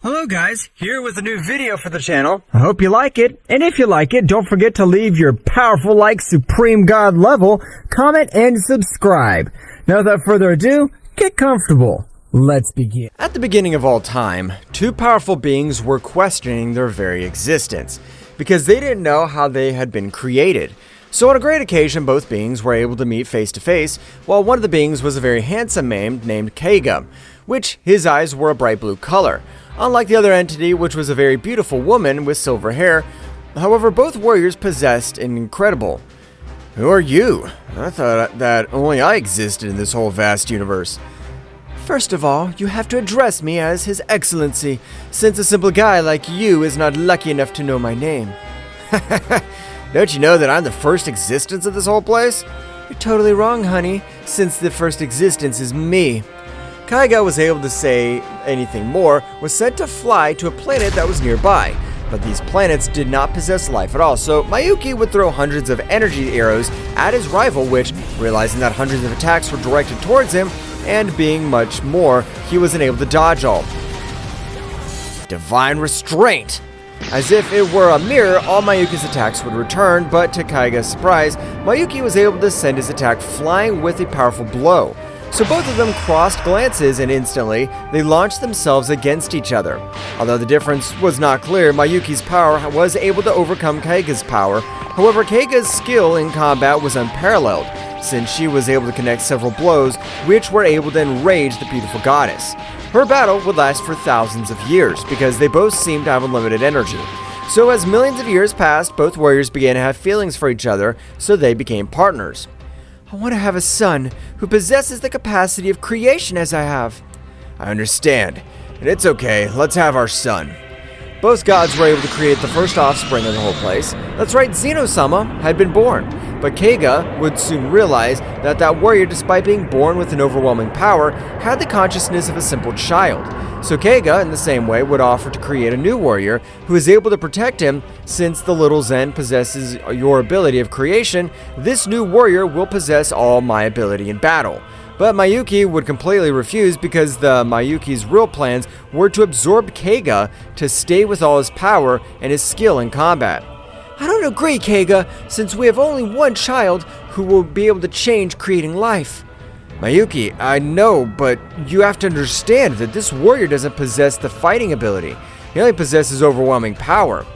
Hello guys, here with a new video for the channel. I hope you like it, and if you like it, don't forget to leave your powerful like Supreme God level, comment, and subscribe. Now without further ado, get comfortable. Let's begin. At the beginning of all time, two powerful beings were questioning their very existence, because they didn't know how they had been created. So on a great occasion, both beings were able to meet face to face, while one of the beings was a very handsome man named Keiga, which his eyes were a bright blue color. Unlike the other entity, which was a very beautiful woman with silver hair. However, both warriors possessed an incredible... Who are you? I thought that only I existed in this whole vast universe. First of all, you have to address me as His Excellency, since a simple guy like you is not lucky enough to know my name. Don't you know that I'm the first existence of this whole place? You're totally wrong, honey, since the first existence is me. Keiga was able to say anything more, was sent to fly to a planet that was nearby, but these planets did not possess life at all, so Mayuki would throw hundreds of energy arrows at his rival, which, realizing that hundreds of attacks were directed towards him, and being much more, he was unable to dodge all. Divine Restraint! As if it were a mirror, all Mayuki's attacks would return, but to Keiga's surprise, Mayuki was able to send his attack flying with a powerful blow. So both of them crossed glances, and instantly, they launched themselves against each other. Although the difference was not clear, Mayuki's power was able to overcome Keiga's power. However, Keiga's skill in combat was unparalleled, since she was able to connect several blows, which were able to enrage the beautiful goddess. Her battle would last for thousands of years, because they both seemed to have unlimited energy. So as millions of years passed, both warriors began to have feelings for each other, so they became partners. I want to have a son who possesses the capacity of creation as I have. I understand, and it's okay, let's have our son. Both gods were able to create the first offspring of the whole place. That's right, Zeno-sama had been born, but Keiga would soon realize that that warrior, despite being born with an overwhelming power, had the consciousness of a simple child. So Keiga, in the same way, would offer to create a new warrior who is able to protect him. Since the little Zen possesses your ability of creation, this new warrior will possess all my ability in battle. But Mayuki would completely refuse because Mayuki's real plans were to absorb Keiga to stay with all his power and his skill in combat. I don't agree, Keiga, since we have only one child who will be able to change creating life. Mayuki, I know, but you have to understand that this warrior doesn't possess the fighting ability. He only possesses overwhelming power.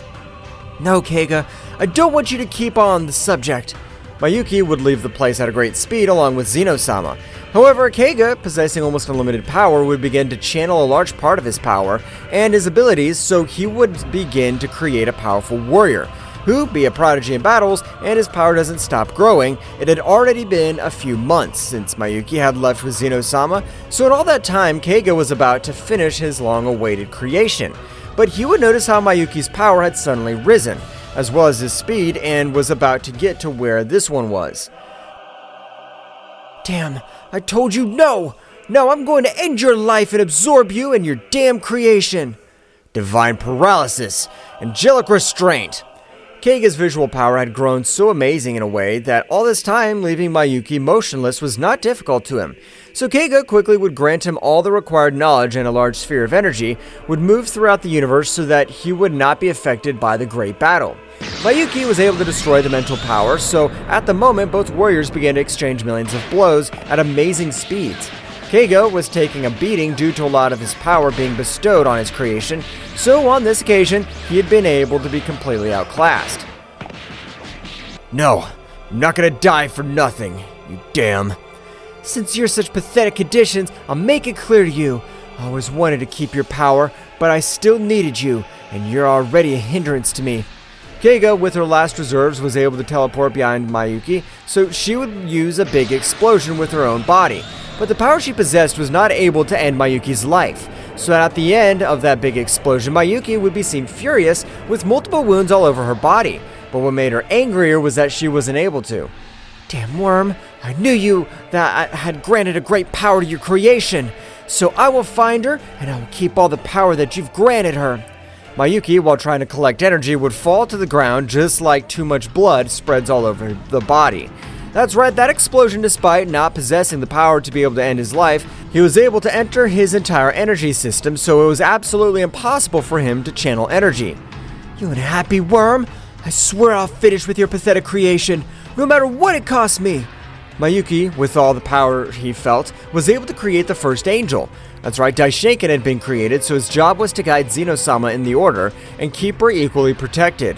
No, Keiga, I don't want you to keep on the subject. Mayuki would leave the place at a great speed along with Zeno-sama. However, Keiga, possessing almost unlimited power, would begin to channel a large part of his power and his abilities, so he would begin to create a powerful warrior who be a prodigy in battles, and his power doesn't stop growing. It had already been a few months since Mayuki had left with Zeno-sama, so in all that time, Keiga was about to finish his long-awaited creation. But he would notice how Mayuki's power had suddenly risen, as well as his speed, and was about to get to where this one was. Damn, I told you no! No, I'm going to end your life and absorb you and your damn creation! Divine Paralysis, Angelic Restraint. Keiga's visual power had grown so amazing in a way that all this time leaving Mayuki motionless was not difficult to him. So Keiga quickly would grant him all the required knowledge, and a large sphere of energy would move throughout the universe so that he would not be affected by the great battle. Mayuki was able to destroy the mental power, so at the moment both warriors began to exchange millions of blows at amazing speeds. Keiga was taking a beating due to a lot of his power being bestowed on his creation, so on this occasion, he had been able to be completely outclassed. No, I'm not gonna die for nothing, you damn. Since you're such pathetic conditions, I'll make it clear to you. I always wanted to keep your power, but I still needed you, and you're already a hindrance to me. Keiga, with her last reserves, was able to teleport behind Mayuki, so she would use a big explosion with her own body. But the power she possessed was not able to end Mayuki's life, so at the end of that big explosion, Mayuki would be seen furious with multiple wounds all over her body. But what made her angrier was that she wasn't able to. Damn worm, I knew you that I had granted a great power to your creation. So I will find her, and I will keep all the power that you've granted her. Mayuki, while trying to collect energy, would fall to the ground just like too much blood spreads all over the body. That's right, that explosion, despite not possessing the power to be able to end his life, he was able to enter his entire energy system, so it was absolutely impossible for him to channel energy. You unhappy worm! I swear I'll finish with your pathetic creation, no matter what it costs me! Mayuki, with all the power he felt, was able to create the first angel. That's right, Daishinkan had been created, so his job was to guide Xeno-sama in the order and keep her equally protected.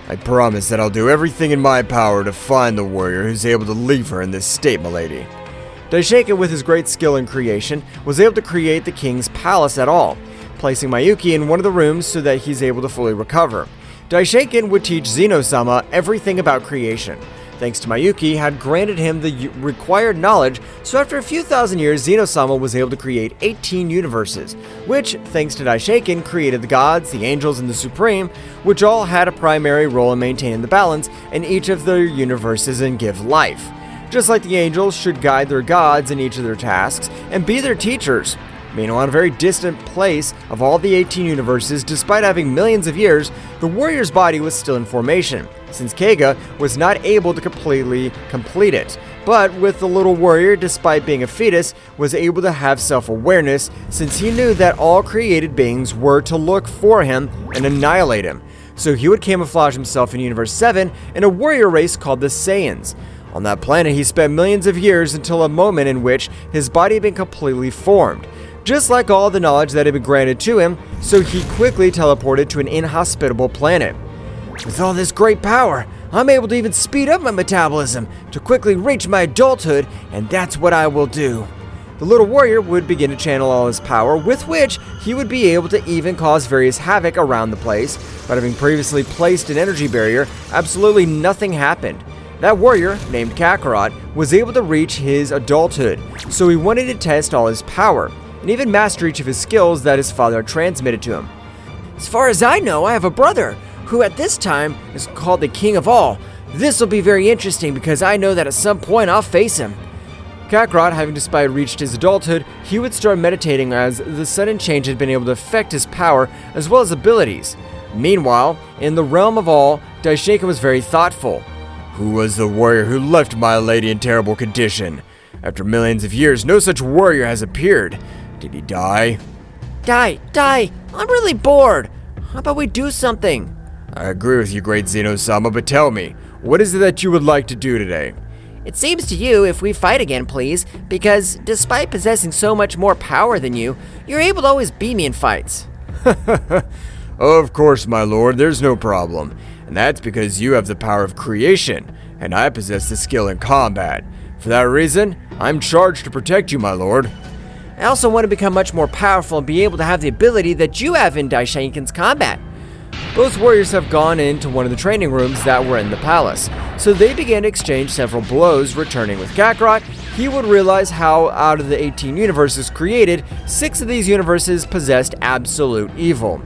I promise that I'll do everything in my power to find the warrior who's able to leave her in this state, milady. Daishinkan, with his great skill in creation, was able to create the king's palace at all, placing Mayuki in one of the rooms so that he's able to fully recover. Daishinkan would teach Xeno-sama everything about creation. Thanks to Mayuki, had granted him the required knowledge, so after a few thousand years, Xeno-sama was able to create 18 universes, which, thanks to Daishinkan, created the gods, the angels, and the Supreme, which all had a primary role in maintaining the balance in each of their universes and give life. Just like the angels should guide their gods in each of their tasks and be their teachers. Meanwhile, in a very distant place of all the 18 universes, despite having millions of years, the warrior's body was still in formation, since Keiga was not able to completely complete it. But with the little warrior, despite being a fetus, was able to have self-awareness, since he knew that all created beings were to look for him and annihilate him. So he would camouflage himself in Universe 7 in a warrior race called the Saiyans. On that planet, he spent millions of years until a moment in which his body had been completely formed. Just like all the knowledge that had been granted to him, so he quickly teleported to an inhospitable planet. With all this great power, I'm able to even speed up my metabolism to quickly reach my adulthood, and that's what I will do. The little warrior would begin to channel all his power, with which he would be able to even cause various havoc around the place, but having previously placed an energy barrier, absolutely nothing happened. That warrior, named Kakarot, was able to reach his adulthood, so he wanted to test all his power, and even master each of his skills that his father had transmitted to him. As far as I know, I have a brother, who at this time is called the King of All. This will be very interesting because I know that at some point I'll face him. Kakarot, having despite reached his adulthood, he would start meditating as the sudden change had been able to affect his power as well as abilities. Meanwhile, in the realm of All, Daishinkan was very thoughtful. Who was the warrior who left my lady in terrible condition? After millions of years, no such warrior has appeared. Did he die? Die! I'm really bored. How about we do something? I agree with you, great Xeno-sama, but tell me, what is it that you would like to do today? It seems to you if we fight again, please, because despite possessing so much more power than you, you're able to always beat me in fights. Of course, my lord, there's no problem. And that's because you have the power of creation, and I possess the skill in combat. For that reason, I'm charged to protect you, my lord. I also want to become much more powerful and be able to have the ability that you have in Daishinkan's combat. Both warriors have gone into one of the training rooms that were in the palace, so they began to exchange several blows. Returning with Kakarot, he would realize how out of the 18 universes created, 6 of these universes possessed absolute evil.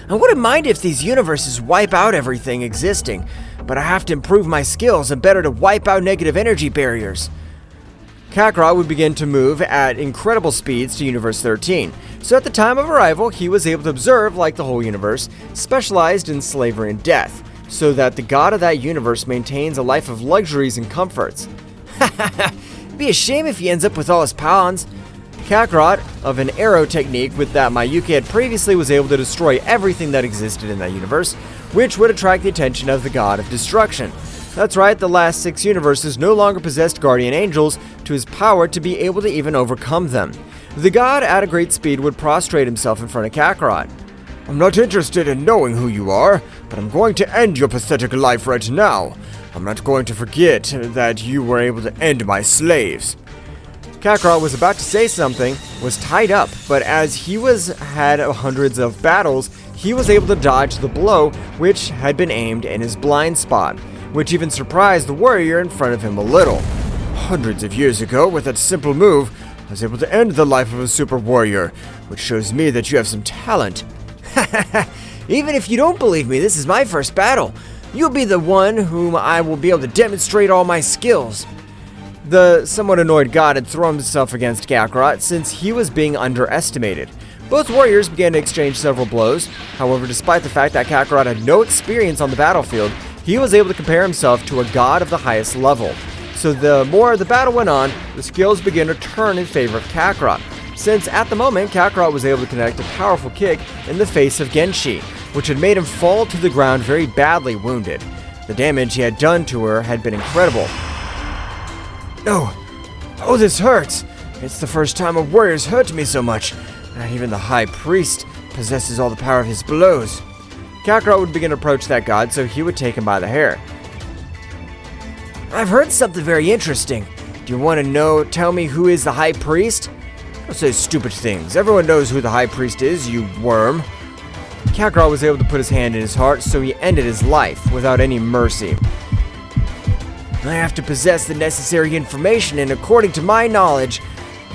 I wouldn't mind if these universes wipe out everything existing, but I have to improve my skills and better to wipe out negative energy barriers. Kakarot would begin to move at incredible speeds to Universe 13, so at the time of arrival, he was able to observe, like the whole universe, specialized in slavery and death, so that the god of that universe maintains a life of luxuries and comforts. It'd be a shame if he ends up with all his pawns. Kakarot, of an arrow technique with that Mayuki had previously, was able to destroy everything that existed in that universe, which would attract the attention of the god of destruction. That's right, the last 6 universes no longer possessed guardian angels to his power to be able to even overcome them. The god at a great speed would prostrate himself in front of Kakarot. I'm not interested in knowing who you are, but I'm going to end your pathetic life right now. I'm not going to forget that you were able to end my slaves. Kakarot was about to say something, was tied up, but as he had hundreds of battles, he was able to dodge the blow which had been aimed in his blind spot, which even surprised the warrior in front of him a little. Hundreds of years ago, with that simple move, I was able to end the life of a super warrior, which shows me that you have some talent. Even if you don't believe me, this is my first battle. You'll be the one whom I will be able to demonstrate all my skills. The somewhat annoyed god had thrown himself against Kakarot since he was being underestimated. Both warriors began to exchange several blows. However, despite the fact that Kakarot had no experience on the battlefield, he was able to compare himself to a god of the highest level. So the more the battle went on, the skills began to turn in favor of Kakarot, since at the moment Kakarot was able to connect a powerful kick in the face of Genshi, which had made him fall to the ground very badly wounded. The damage he had done to her had been incredible. No! Oh, this hurts! It's the first time a warrior's hurt me so much. Not even the High Priest possesses all the power of his blows. Kakarot would begin to approach that god, so he would take him by the hair. I've heard something very interesting. Do you want to tell me who is the High Priest? Don't say stupid things. Everyone knows who the High Priest is, you worm. Kakarot was able to put his hand in his heart, so he ended his life without any mercy. I have to possess the necessary information, and according to my knowledge,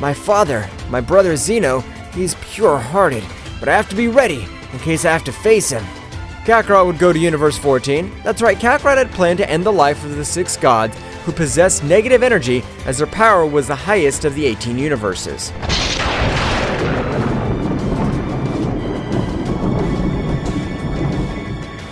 my father, my brother Zeno, he's pure-hearted, but I have to be ready in case I have to face him. Kakarot would go to Universe 14. That's right, Kakarot had planned to end the life of the 6 gods who possessed negative energy, as their power was the highest of the 18 universes.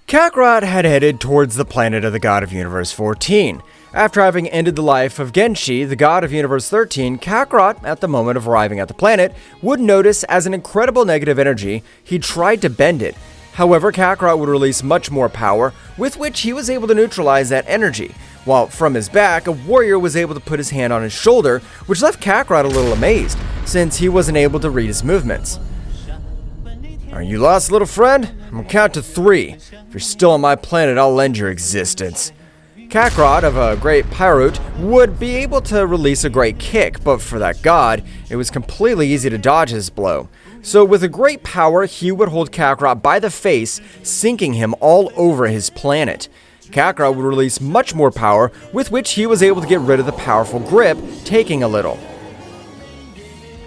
Kakarot had headed towards the planet of the god of Universe 14. After having ended the life of Genshi, the god of Universe 13, Kakarot, at the moment of arriving at the planet, would notice as an incredible negative energy, he tried to bend it. However, Kakarot would release much more power, with which he was able to neutralize that energy, while from his back, a warrior was able to put his hand on his shoulder, which left Kakarot a little amazed, since he wasn't able to read his movements. Are you lost, little friend? I'm gonna count to 3. If you're still on my planet, I'll end your existence. Kakarot, of a great Pyrrhute, would be able to release a great kick, but for that god, it was completely easy to dodge his blow. So with a great power, he would hold Kakarot by the face, sinking him all over his planet. Kakarot would release much more power, with which he was able to get rid of the powerful grip, taking a little.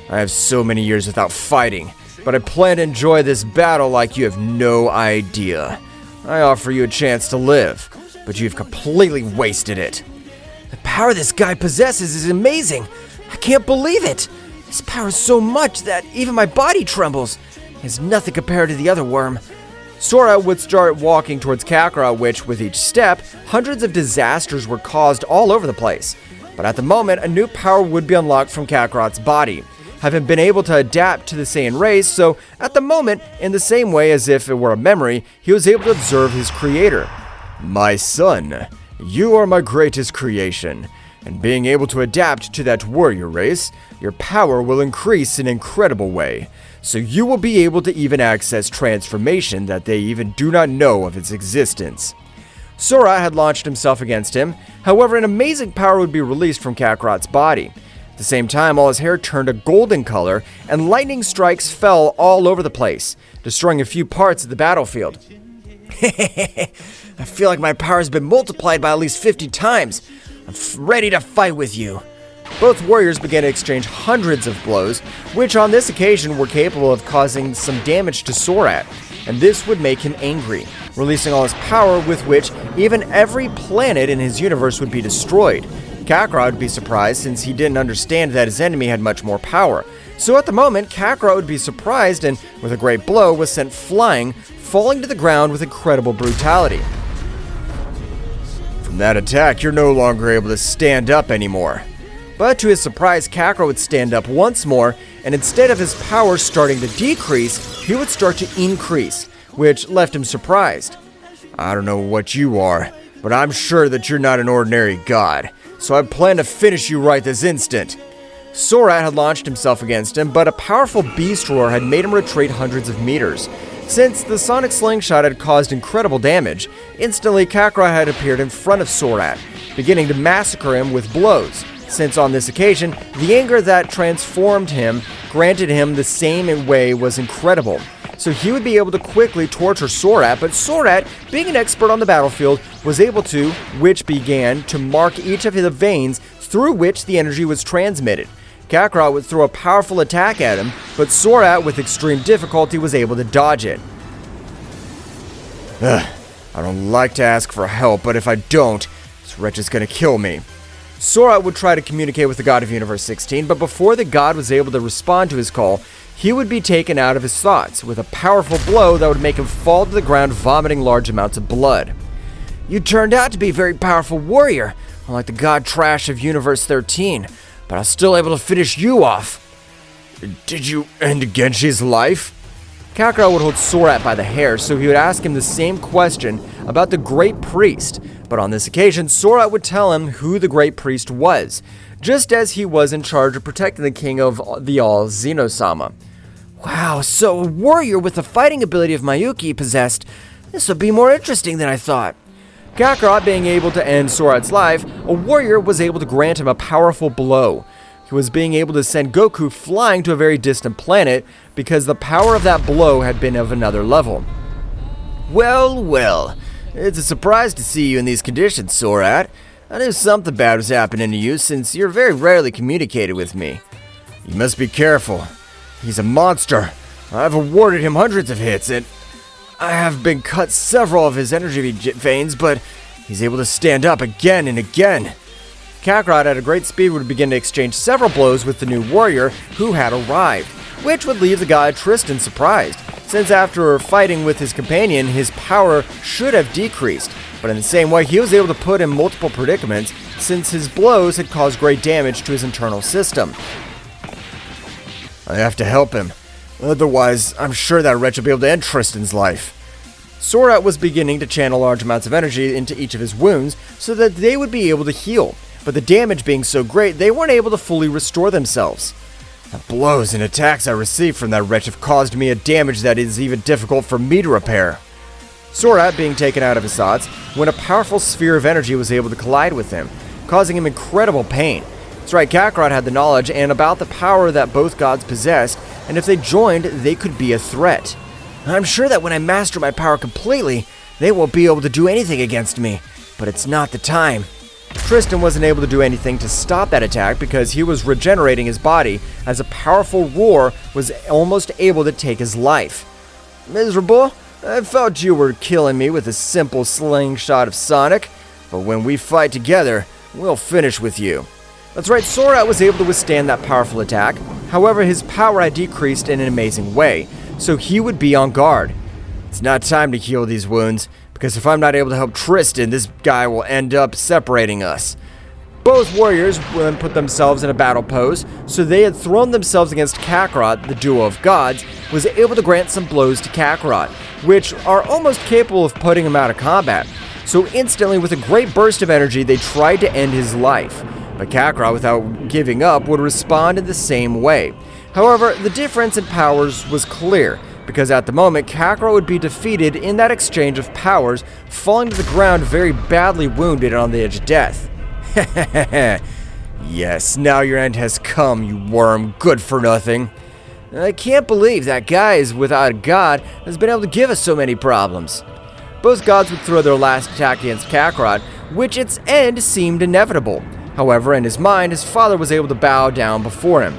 I have so many years without fighting, but I plan to enjoy this battle like you have no idea. I offer you a chance to live, but you've completely wasted it. The power this guy possesses is amazing. I can't believe it. His power is so much that even my body trembles. It's nothing compared to the other worm. Sora would start walking towards Kakarot, which, with each step, hundreds of disasters were caused all over the place. But at the moment, a new power would be unlocked from Kakarot's body, having been able to adapt to the Saiyan race, so at the moment, in the same way as if it were a memory, he was able to observe his creator. My son, you are my greatest creation, and being able to adapt to that warrior race, your power will increase in an incredible way, so you will be able to even access transformation that they even do not know of its existence. Sora had launched himself against him, however an amazing power would be released from Kakarot's body. At the same time, all his hair turned a golden color, and lightning strikes fell all over the place, destroying a few parts of the battlefield. I feel like my power has been multiplied by at least 50 times. I'm ready to fight with you. Both warriors began to exchange hundreds of blows, which on this occasion were capable of causing some damage to Sora, and this would make him angry, releasing all his power, with which even every planet in his universe would be destroyed. Kakarot would be surprised since he didn't understand that his enemy had much more power. So at the moment, Kakarot would be surprised and, with a great blow, was sent flying, falling to the ground with incredible brutality. From that attack, you're no longer able to stand up anymore. But to his surprise, Kakarot would stand up once more, and instead of his power starting to decrease, he would start to increase, which left him surprised. I don't know what you are, but I'm sure that you're not an ordinary god, so I plan to finish you right this instant. Sora had launched himself against him, but a powerful beast roar had made him retreat hundreds of meters. Since the sonic slingshot had caused incredible damage, instantly Kakarot had appeared in front of Sora, beginning to massacre him with blows. Since on this occasion, the anger that transformed him granted him the same way was incredible. So he would be able to quickly torture Sora, but Sora, being an expert on the battlefield, was able to, which began to mark each of the veins through which the energy was transmitted. Kakarot would throw a powerful attack at him, but Sora, with extreme difficulty, was able to dodge it. I don't like to ask for help, but if I don't, this wretch is gonna kill me. Sora would try to communicate with the god of Universe 16, but before the god was able to respond to his call, he would be taken out of his thoughts with a powerful blow that would make him fall to the ground, vomiting large amounts of blood. You turned out to be a very powerful warrior, unlike the god trash of Universe 13, but I was still able to finish you off. Did you end Genshi's life? Kakarot would hold Sora by the hair, so he would ask him the same question about the Great Priest, but on this occasion, Sora would tell him who the Great Priest was, just as he was in charge of protecting the king of the All, Xeno-sama. Wow, so a warrior with the fighting ability of Mayuki possessed. This would be more interesting than I thought. Kakarot being able to end Sora's life, a warrior was able to grant him a powerful blow. He was being able to send Goku flying to a very distant planet because the power of that blow had been of another level. Well, it's a surprise to see you in these conditions, Sora. I knew something bad was happening to you since you're very rarely communicated with me. You must be careful. He's a monster. I've awarded him hundreds of hits, and I have been cut several of his energy veins, but he's able to stand up again and again. Kakarot at a great speed would begin to exchange several blows with the new warrior who had arrived, which would leave the god Tristan surprised, since after fighting with his companion, his power should have decreased, but in the same way he was able to put in multiple predicaments since his blows had caused great damage to his internal system. I have to help him, otherwise I'm sure that wretch will be able to end Tristan's life. Sora was beginning to channel large amounts of energy into each of his wounds so that they would be able to heal, but the damage being so great, they weren't able to fully restore themselves. The blows and attacks I received from that wretch have caused me a damage that is even difficult for me to repair. Sora being taken out of his thoughts when a powerful sphere of energy was able to collide with him, causing him incredible pain. That's right, Kakarot had the knowledge and about the power that both gods possessed, and if they joined, they could be a threat. I'm sure that when I master my power completely, they won't be able to do anything against me, but it's not the time. Tristan wasn't able to do anything to stop that attack because he was regenerating his body as a powerful roar was almost able to take his life. Miserable, I felt you were killing me with a simple slingshot of Sonic, but when we fight together, we'll finish with you. That's right, Sora was able to withstand that powerful attack. However, his power had decreased in an amazing way, so he would be on guard. It's not time to heal these wounds, because if I'm not able to help Tristan, this guy will end up separating us. Both warriors then put themselves in a battle pose, so they had thrown themselves against Kakarot, the duo of gods, was able to grant some blows to Kakarot, which are almost capable of putting him out of combat. So instantly, with a great burst of energy, they tried to end his life. But Kakarot, without giving up, would respond in the same way. However, the difference in powers was clear, because at the moment, Kakarot would be defeated in that exchange of powers, falling to the ground very badly wounded on the edge of death. Yes, now your end has come, you worm, good for nothing. I can't believe that guy is without a god has been able to give us so many problems. Both gods would throw their last attack against Kakarot, which its end seemed inevitable. However, in his mind, his father was able to bow down before him.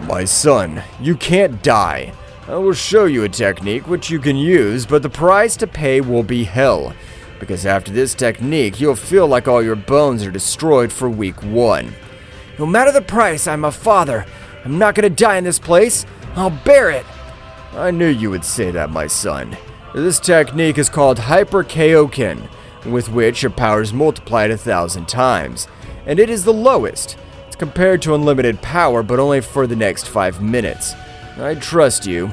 My son, you can't die. I will show you a technique which you can use, but the price to pay will be hell. Because after this technique, you'll feel like all your bones are destroyed for week 1. No matter the price, I'm a father. I'm not gonna die in this place. I'll bear it. I knew you would say that, my son. This technique is called Hyper Kaioken, with which your power is multiplied 1,000 times. And it is the lowest. It's compared to unlimited power, but only for the next 5 minutes. I trust you.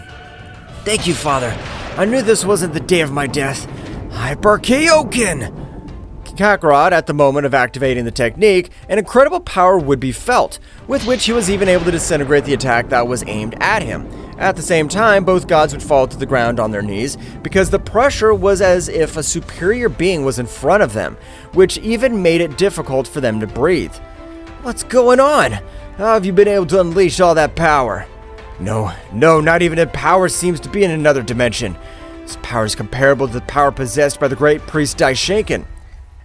Thank you, Father. I knew this wasn't the day of my death. Hyper Kaioken! Kakarot, at the moment of activating the technique, an incredible power would be felt, with which he was even able to disintegrate the attack that was aimed at him. At the same time, both gods would fall to the ground on their knees, because the pressure was as if a superior being was in front of them, which even made it difficult for them to breathe. What's going on? How have you been able to unleash all that power? No, not even the power seems to be in another dimension. This power is comparable to the power possessed by the great priest Daishinkan.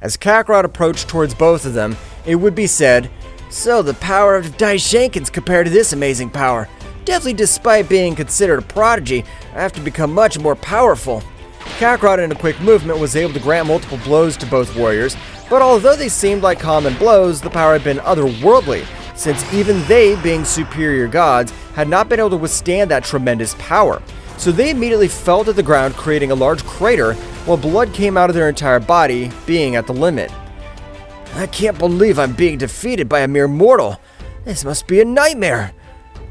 As Kakarot approached towards both of them, it would be said, so the power of Daishinkan's compared to this amazing power. Definitely, despite being considered a prodigy, I have to become much more powerful. Kakarot, in a quick movement, was able to grant multiple blows to both warriors, but although they seemed like common blows, the power had been otherworldly, since even they, being superior gods, had not been able to withstand that tremendous power. So they immediately fell to the ground, creating a large crater, while blood came out of their entire body, being at the limit. I can't believe I'm being defeated by a mere mortal. This must be a nightmare.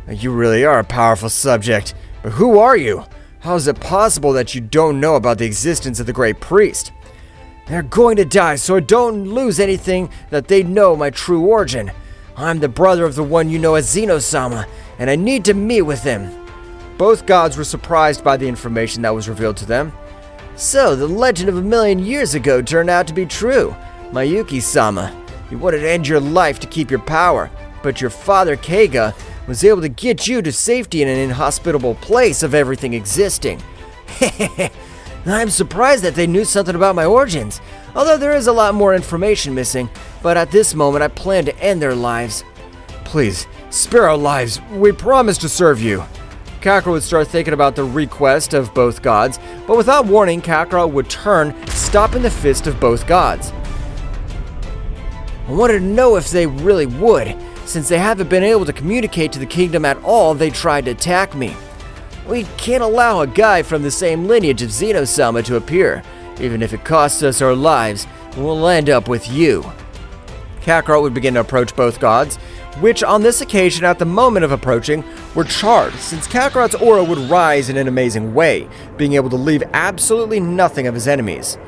You really are a powerful subject, but who are you? How is it possible that you don't know about the existence of the Great Priest? They're going to die, so I don't lose anything that they know my true origin. I'm the brother of the one you know as Xeno-sama, and I need to meet with him. Both gods were surprised by the information that was revealed to them. So, the legend of 1,000,000 years ago turned out to be true. Mayuki-sama, you wanted to end your life to keep your power, but your father Keiga was able to get you to safety in an inhospitable place of everything existing. I'm surprised that they knew something about my origins, although there is a lot more information missing, but at this moment I plan to end their lives. Please, spare our lives. We promise to serve you. Kakarot would start thinking about the request of both gods, but without warning, Kakarot would turn, stopping the fist of both gods. I wanted to know if they really would. Since they haven't been able to communicate to the kingdom at all, they tried to attack me. We can't allow a guy from the same lineage of Xeno-sama to appear. Even if it costs us our lives, we'll end up with you. Kakarot would begin to approach both gods, which on this occasion, at the moment of approaching, were charred, since Kakarot's aura would rise in an amazing way, being able to leave absolutely nothing of his enemies.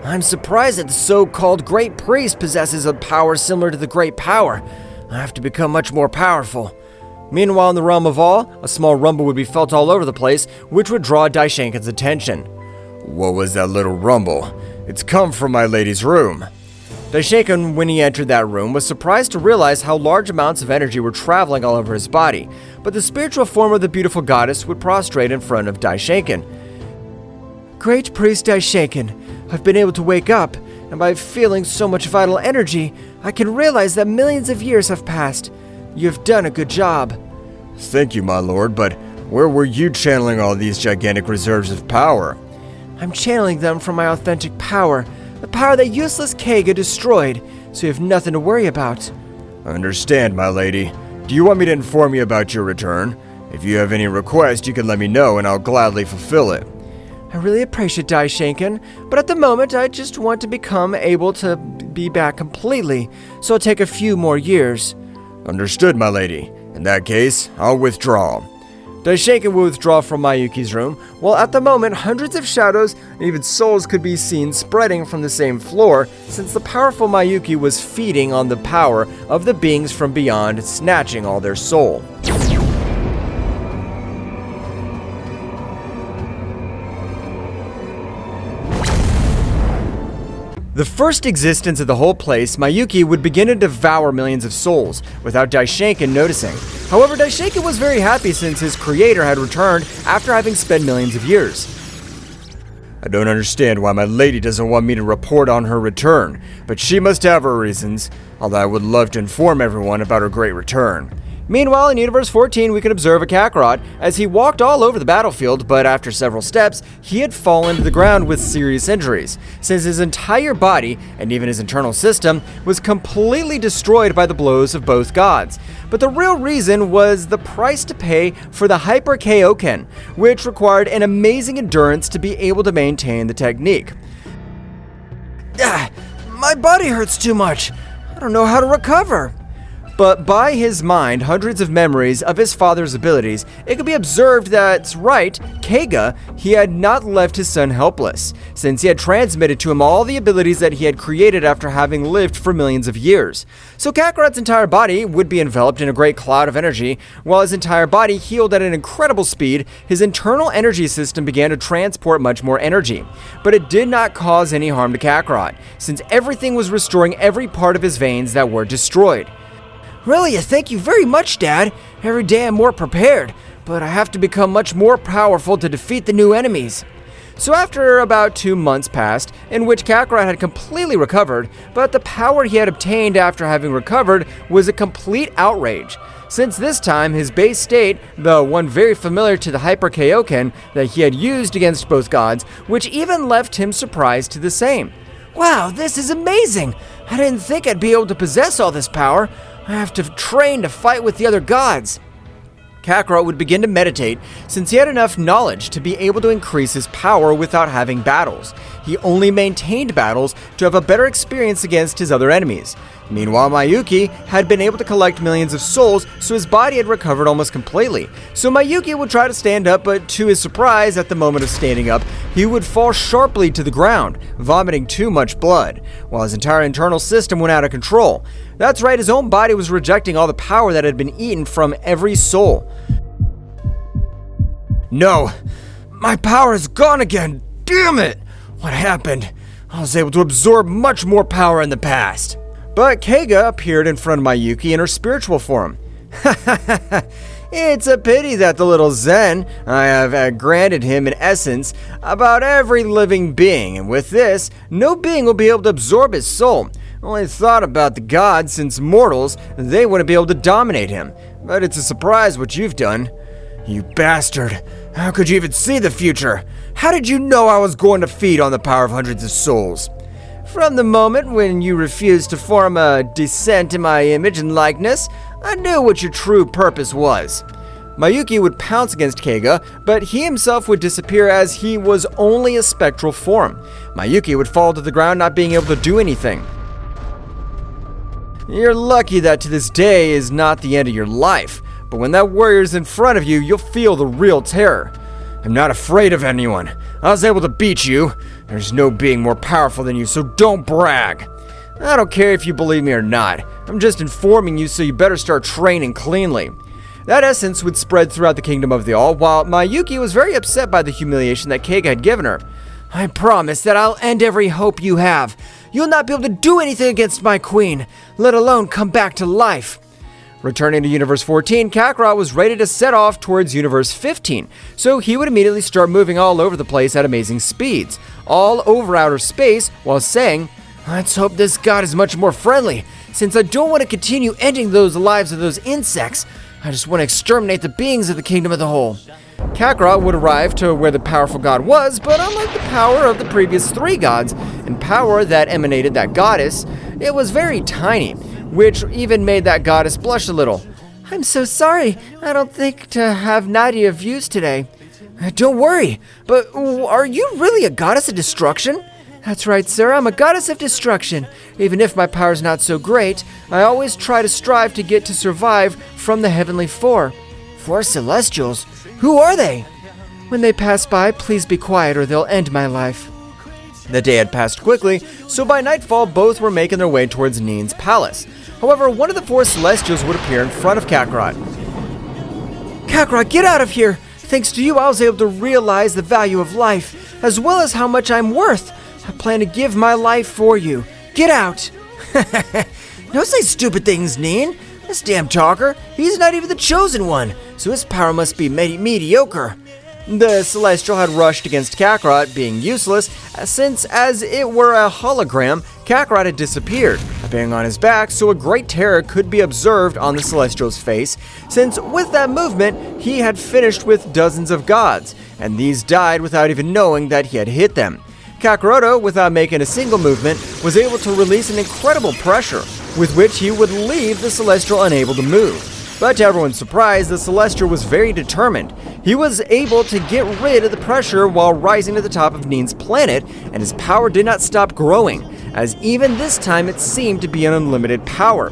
I'm surprised that the so-called Great Priest possesses a power similar to the Great Power. I have to become much more powerful. Meanwhile, in the realm of all, a small rumble would be felt all over the place, which would draw Daishinkan's attention. What was that little rumble? It's come from my lady's room. Daishinkan, when he entered that room, was surprised to realize how large amounts of energy were traveling all over his body, but the spiritual form of the beautiful goddess would prostrate in front of Daishinkan. Great Priest Daishinkan, I've been able to wake up, and by feeling so much vital energy, I can realize that millions of years have passed. You've done a good job. Thank you, my lord, but where were you channeling all these gigantic reserves of power? I'm channeling them from my authentic power, the power that useless Keiga destroyed, so you have nothing to worry about. I understand, my lady. Do you want me to inform you about your return? If you have any request, you can let me know and I'll gladly fulfill it. I really appreciate Daishinkan, but at the moment I just want to become able to be back completely, so it'll take a few more years. Understood, my lady. In that case, I'll withdraw. Daishinkan will withdraw from Mayuki's room, while at the moment hundreds of shadows and even souls could be seen spreading from the same floor, since the powerful Mayuki was feeding on the power of the beings from beyond, snatching all their soul. The first existence of the whole place, Mayuki would begin to devour millions of souls, without Daishinkan noticing. However, Daishinkan was very happy since his creator had returned after having spent millions of years. I don't understand why my lady doesn't want me to report on her return, but she must have her reasons, although I would love to inform everyone about her great return. Meanwhile, in Universe 14, we can observe a Kakarot as he walked all over the battlefield, but after several steps, he had fallen to the ground with serious injuries, since his entire body, and even his internal system, was completely destroyed by the blows of both gods. But the real reason was the price to pay for the Hyper Kaioken, which required an amazing endurance to be able to maintain the technique. My body hurts too much. I don't know how to recover. But by his mind, hundreds of memories of his father's abilities, it could be observed that, right, Keiga, he had not left his son helpless, since he had transmitted to him all the abilities that he had created after having lived for millions of years. So Kakarot's entire body would be enveloped in a great cloud of energy. While his entire body healed at an incredible speed, his internal energy system began to transport much more energy. But it did not cause any harm to Kakarot, since everything was restoring every part of his veins that were destroyed. Really, thank you very much, Dad. Every day I'm more prepared, but I have to become much more powerful to defeat the new enemies. So after about 2 months passed, in which Kakarot had completely recovered, but the power he had obtained after having recovered was a complete outrage. Since this time, his base state, the one very familiar to the Hyper Kaioken that he had used against both gods, which even left him surprised to the same. Wow, this is amazing! I didn't think I'd be able to possess all this power. I have to train to fight with the other gods. Kakarot would begin to meditate since he had enough knowledge to be able to increase his power without having battles. He only maintained battles to have a better experience against his other enemies. Meanwhile, Mayuki had been able to collect millions of souls, so his body had recovered almost completely. So Mayuki would try to stand up, but to his surprise, at the moment of standing up, he would fall sharply to the ground, vomiting too much blood, while his entire internal system went out of control. That's right, his own body was rejecting all the power that had been eaten from every soul. No, my power is gone again. Damn it! What happened? I was able to absorb much more power in the past. But Keiga appeared in front of Mayuki in her spiritual form. It's a pity that the little Zen I have granted him in essence about every living being, and with this, no being will be able to absorb his soul. Only thought about the gods, since mortals, they wouldn't be able to dominate him. But it's a surprise what you've done. You bastard! How could you even see the future? How did you know I was going to feed on the power of hundreds of souls? From the moment when you refused to form a descent in my image and likeness, I knew what your true purpose was. Mayuki would pounce against Keiga, but he himself would disappear as he was only a spectral form. Mayuki would fall to the ground, not being able to do anything. You're lucky that to this day is not the end of your life, but when that warrior's in front of you, you'll feel the real terror. I'm not afraid of anyone. I was able to beat you. There's no being more powerful than you, so don't brag. I don't care if you believe me or not. I'm just informing you, so you better start training cleanly. That essence would spread throughout the Kingdom of the All, while Mayuki was very upset by the humiliation that Keiga had given her. I promise that I'll end every hope you have. You'll not be able to do anything against my queen, let alone come back to life. Returning to Universe 14, Kakarot was ready to set off towards Universe 15, so he would immediately start moving all over the place at amazing speeds, all over outer space, while saying, let's hope this god is much more friendly, since I don't want to continue ending those lives of those insects. I just want to exterminate the beings of the Kingdom of the Whole. Kakarot would arrive to where the powerful god was, but unlike the power of the previous 3 gods and power that emanated that goddess, it was very tiny, which even made that goddess blush a little. I'm so sorry. I don't think to have Nadia of use today. Don't worry, but are you really a goddess of destruction? That's right, sir. I'm a goddess of destruction. Even if my power's not so great, I always try to strive to get to survive from the Heavenly Four. 4 Celestials? Who are they? When they pass by, please be quiet or they'll end my life. The day had passed quickly, so by nightfall, both were making their way towards Nin's palace. However, one of the 4 Celestials would appear in front of Kakarot. Kakarot, get out of here! Thanks to you, I was able to realize the value of life, as well as how much I'm worth. I plan to give my life for you. Get out! Don't say stupid things, Nin. This damn talker, he's not even the chosen one, so his power must be mediocre. The Celestial had rushed against Kakarot, being useless, since as it were a hologram, Kakarot had disappeared, appearing on his back, so a great terror could be observed on the Celestial's face, since with that movement, he had finished with dozens of gods, and these died without even knowing that he had hit them. Kakaroto, without making a single movement, was able to release an incredible pressure, with which he would leave the Celestial unable to move. But to everyone's surprise, the Celestial was very determined. He was able to get rid of the pressure while rising to the top of Nin's planet, and his power did not stop growing, as even this time it seemed to be an unlimited power.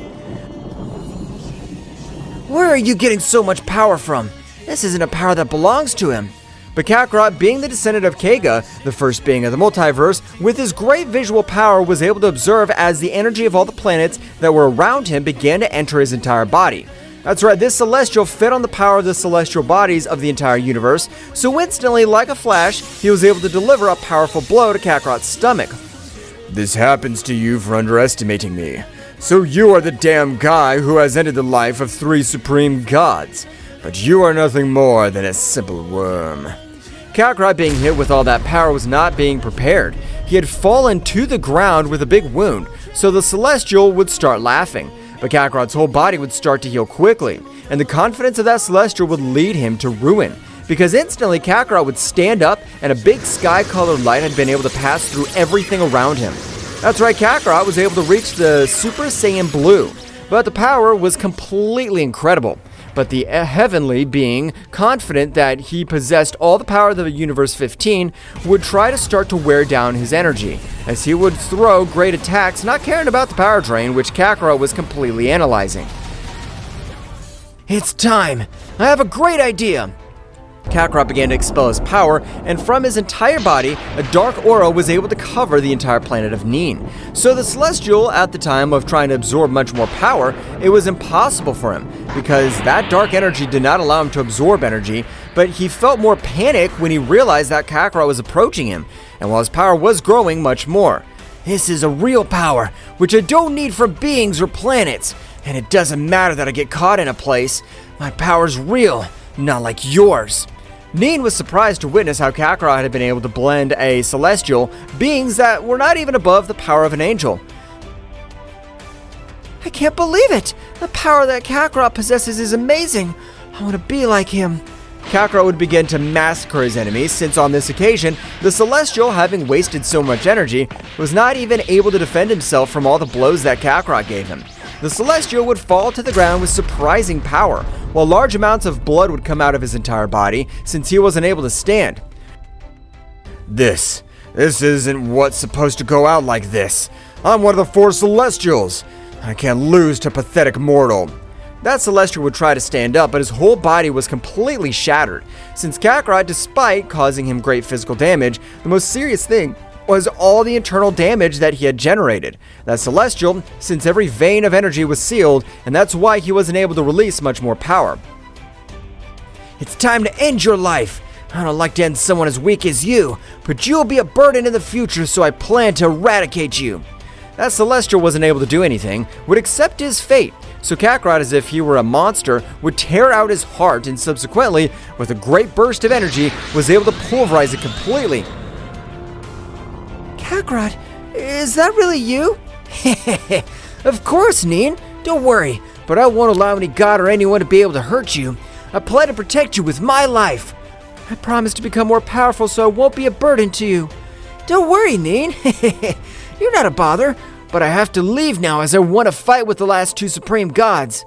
Where are you getting so much power from? This isn't a power that belongs to him. But Kakarot, being the descendant of Keiga, the first being of the multiverse, with his great visual power was able to observe as the energy of all the planets that were around him began to enter his entire body. That's right, this Celestial fed on the power of the celestial bodies of the entire universe, so instantly, like a flash, he was able to deliver a powerful blow to Kakarot's stomach. This happens to you for underestimating me. So you are the damn guy who has ended the life of 3 supreme gods. But you are nothing more than a simple worm. Kakarot being hit with all that power was not being prepared. He had fallen to the ground with a big wound, so the Celestial would start laughing. But Kakarot's whole body would start to heal quickly, and the confidence of that Celestial would lead him to ruin. Because instantly Kakarot would stand up and a big sky-colored light had been able to pass through everything around him. That's right, Kakarot was able to reach the Super Saiyan Blue, but the power was completely incredible. But the heavenly being, confident that he possessed all the power of the Universe 15, would try to start to wear down his energy, as he would throw great attacks, not caring about the power drain, which Kakarot was completely analyzing. It's time! I have a great idea! Kakarot began to expel his power, and from his entire body, a dark aura was able to cover the entire planet of Neen. So the Celestial, at the time of trying to absorb much more power, it was impossible for him, because that dark energy did not allow him to absorb energy, but he felt more panic when he realized that Kakarot was approaching him, and while his power was growing much more. This is a real power, which I don't need from beings or planets, and it doesn't matter that I get caught in a place. My power's real, not like yours. Neen was surprised to witness how Kakarot had been able to blend a Celestial, beings that were not even above the power of an angel. I can't believe it! The power that Kakarot possesses is amazing! I want to be like him. Kakarot would begin to massacre his enemies, since on this occasion, the Celestial, having wasted so much energy, was not even able to defend himself from all the blows that Kakarot gave him. The Celestial would fall to the ground with surprising power, while large amounts of blood would come out of his entire body, since he wasn't able to stand. This isn't what's supposed to go out like this. I'm one of the 4 Celestials. I can't lose to pathetic mortal. That Celestial would try to stand up, but his whole body was completely shattered. Since Kakarot, despite causing him great physical damage, the most serious thing was all the internal damage that he had generated. That Celestial, since every vein of energy was sealed, and that's why he wasn't able to release much more power. It's time to end your life. I don't like to end someone as weak as you, but you'll be a burden in the future, so I plan to eradicate you. That Celestial wasn't able to do anything, would accept his fate, so Kakarot, as if he were a monster, would tear out his heart, and subsequently, with a great burst of energy, was able to pulverize it completely. Kakarot, is that really you? Of course, Neen. Don't worry, but I won't allow any god or anyone to be able to hurt you. I plan to protect you with my life. I promise to become more powerful so I won't be a burden to you. Don't worry, Neen. You're not a bother, but I have to leave now as I want to fight with the last 2 supreme gods.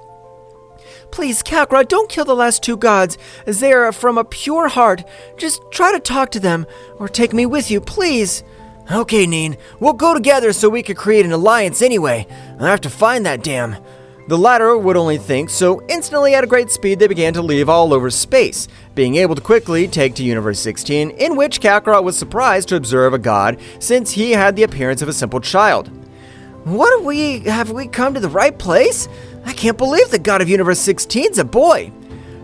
Please, Kakarot, don't kill the last 2 gods, as they are from a pure heart. Just try to talk to them, or take me with you, please. Okay, Neen, we'll go together so we could create an alliance anyway. I have to find that dam. The latter would only think, so instantly at a great speed they began to leave all over space, being able to quickly take to Universe 16, in which Kakarot was surprised to observe a god, since he had the appearance of a simple child. Have we come to the right place? I can't believe the god of Universe 16's a boy.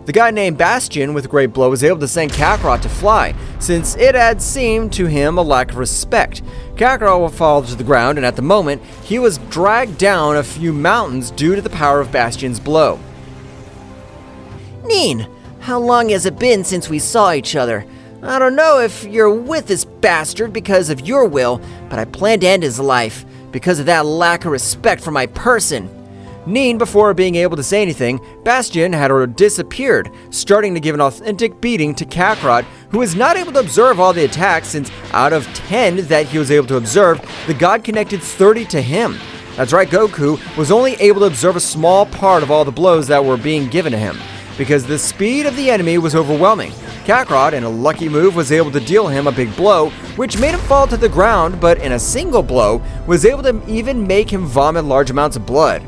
The guy named Bastion with a great blow was able to send Kakarot to fly, since it had seemed to him a lack of respect. Kakarot would fall to the ground, and at the moment, he was dragged down a few mountains due to the power of Bastion's blow. Neen, how long has it been since we saw each other? I don't know if you're with this bastard because of your will, but I plan to end his life because of that lack of respect for my person. Neen, before being able to say anything, Bastion had disappeared, starting to give an authentic beating to Kakarot, who was not able to observe all the attacks since out of 10 that he was able to observe, the god connected 30 to him. That's right, Goku was only able to observe a small part of all the blows that were being given to him, because the speed of the enemy was overwhelming. Kakarot, in a lucky move, was able to deal him a big blow, which made him fall to the ground, but in a single blow, was able to even make him vomit large amounts of blood.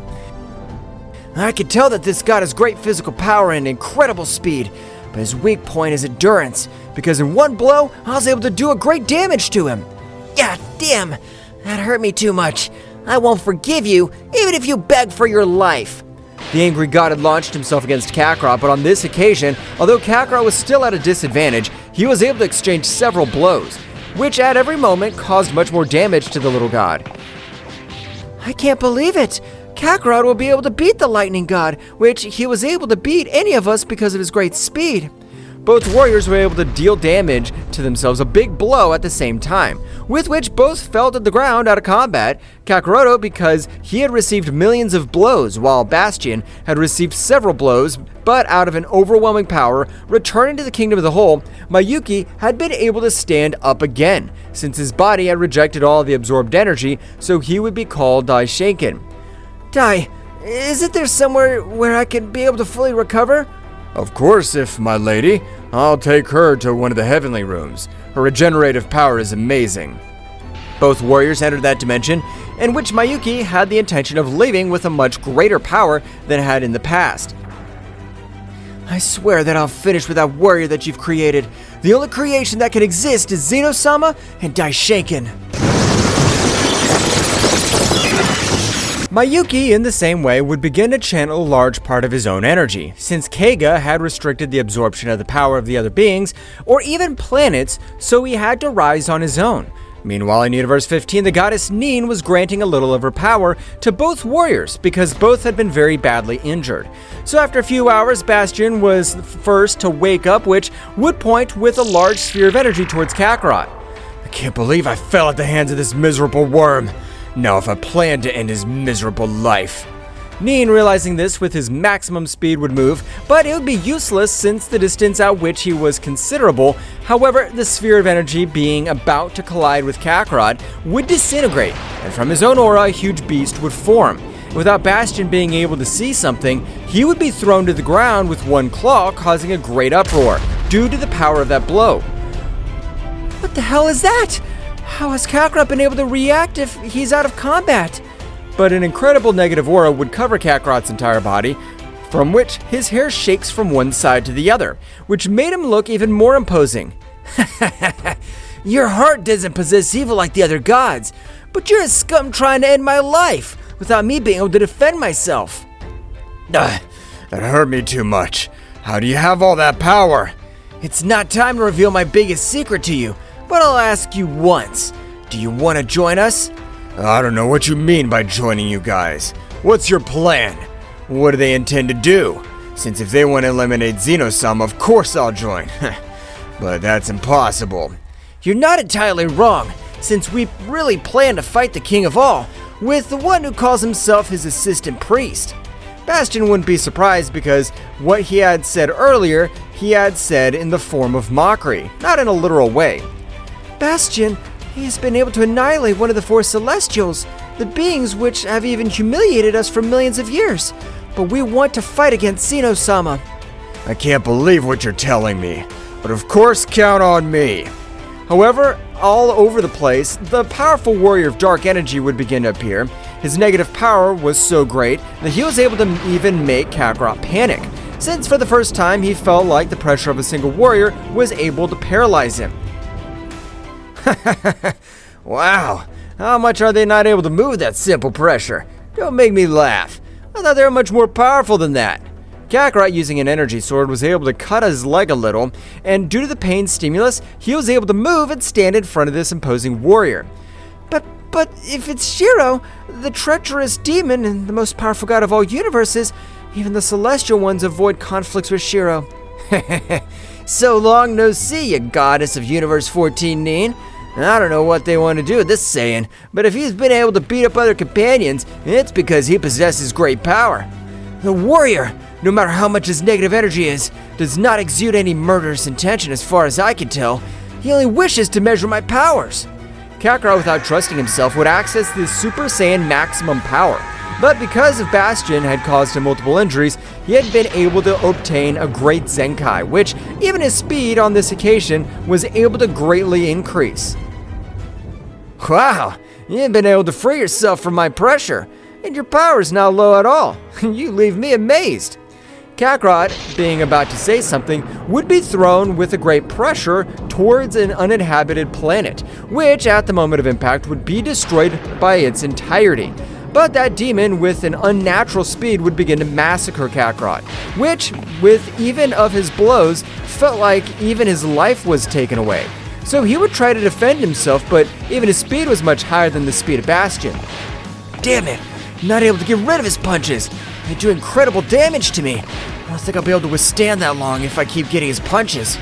I could tell that this god has great physical power and incredible speed, but his weak point is endurance, because in one blow, I was able to do a great damage to him. Yeah, damn, that hurt me too much. I won't forgive you, even if you beg for your life. The angry god had launched himself against Kakarot, but on this occasion, although Kakarot was still at a disadvantage, he was able to exchange several blows, which at every moment caused much more damage to the little god. I can't believe it! Kakarot will be able to beat the lightning god, which he was able to beat any of us because of his great speed. both warriors were able to deal damage to themselves a big blow at the same time, with which both fell to the ground out of combat, Kakaroto because he had received millions of blows, while Bastion had received several blows, but out of an overwhelming power, returning to the Kingdom of the Whole, Mayuki had been able to stand up again, since his body had rejected all the absorbed energy, so he would be called Daishinken. Dai, isn't there somewhere where I could be able to fully recover? Of course, if my lady. I'll take her to one of the heavenly rooms. Her regenerative power is amazing. Both warriors entered that dimension, in which Mayuki had the intention of leaving with a much greater power than had in the past. I swear that I'll finish with that warrior that you've created. The only creation that can exist is Xeno-sama and Daishinken. Mayuki, in the same way, would begin to channel a large part of his own energy, since Keiga had restricted the absorption of the power of the other beings, or even planets, so he had to rise on his own. Meanwhile, in Universe 15, the goddess Nin was granting a little of her power to both warriors because both had been very badly injured. So after a few hours, Bastion was the first to wake up, which would point with a large sphere of energy towards Kakarot. I can't believe I fell at the hands of this miserable worm. Now if I plan to end his miserable life. Nin, realizing this with his maximum speed, would move, but it would be useless since the distance at which he was considerable. However, the sphere of energy being about to collide with Kakarot would disintegrate, and from his own aura a huge beast would form. Without Bastion being able to see something, he would be thrown to the ground with one claw, causing a great uproar, due to the power of that blow. What the hell is that? How has Kakarot been able to react if he's out of combat? But an incredible negative aura would cover Kakarot's entire body, from which his hair shakes from one side to the other, which made him look even more imposing. Your heart doesn't possess evil like the other gods, but you're a scum trying to end my life without me being able to defend myself. That hurt me too much. How do you have all that power? It's not time to reveal my biggest secret to you, but I'll ask you once. Do you want to join us? I don't know what you mean by joining you guys. What's your plan? What do they intend to do? Since if they want to eliminate Xeno-sama, of course I'll join. But that's impossible. You're not entirely wrong, since we really plan to fight the King of All, with the one who calls himself his assistant priest. Bastion wouldn't be surprised because what he had said earlier, he had said in the form of mockery, not in a literal way. Bastion, he has been able to annihilate one of the four Celestials, the beings which have even humiliated us for millions of years. But we want to fight against Xeno-sama. I can't believe what you're telling me, but of course count on me. However, all over the place, the powerful warrior of dark energy would begin to appear. His negative power was so great that he was able to even make Kakarot panic, since for the first time he felt like the pressure of a single warrior was able to paralyze him. Wow, how much are they not able to move that simple pressure? Don't make me laugh. I thought they were much more powerful than that. Kakarot, using an energy sword, was able to cut his leg a little, and due to the pain stimulus, he was able to move and stand in front of this imposing warrior. But if it's Shiro, the treacherous demon and the most powerful god of all universes, even the celestial ones avoid conflicts with Shiro. So long no see, you goddess of Universe 14, Nin. I don't know what they want to do with this saying, but if he's been able to beat up other companions, it's because he possesses great power. The warrior, no matter how much his negative energy is, does not exude any murderous intention as far as I can tell. He only wishes to measure my powers. Kakarot, without trusting himself, would access the Super Saiyan maximum power. But because of Bastion had caused him multiple injuries, he had been able to obtain a great Zenkai, which even his speed on this occasion was able to greatly increase. Wow, you've been able to free yourself from my pressure, and your power is now low at all. You leave me amazed. Kakarot, being about to say something, would be thrown with a great pressure towards an uninhabited planet, which at the moment of impact would be destroyed by its entirety. But that demon with an unnatural speed would begin to massacre Kakarot, which, with even of his blows, felt like even his life was taken away. So he would try to defend himself, but even his speed was much higher than the speed of Bastion. Damn it, I'm not able to get rid of his punches. They do incredible damage to me. I don't think I'll be able to withstand that long if I keep getting his punches.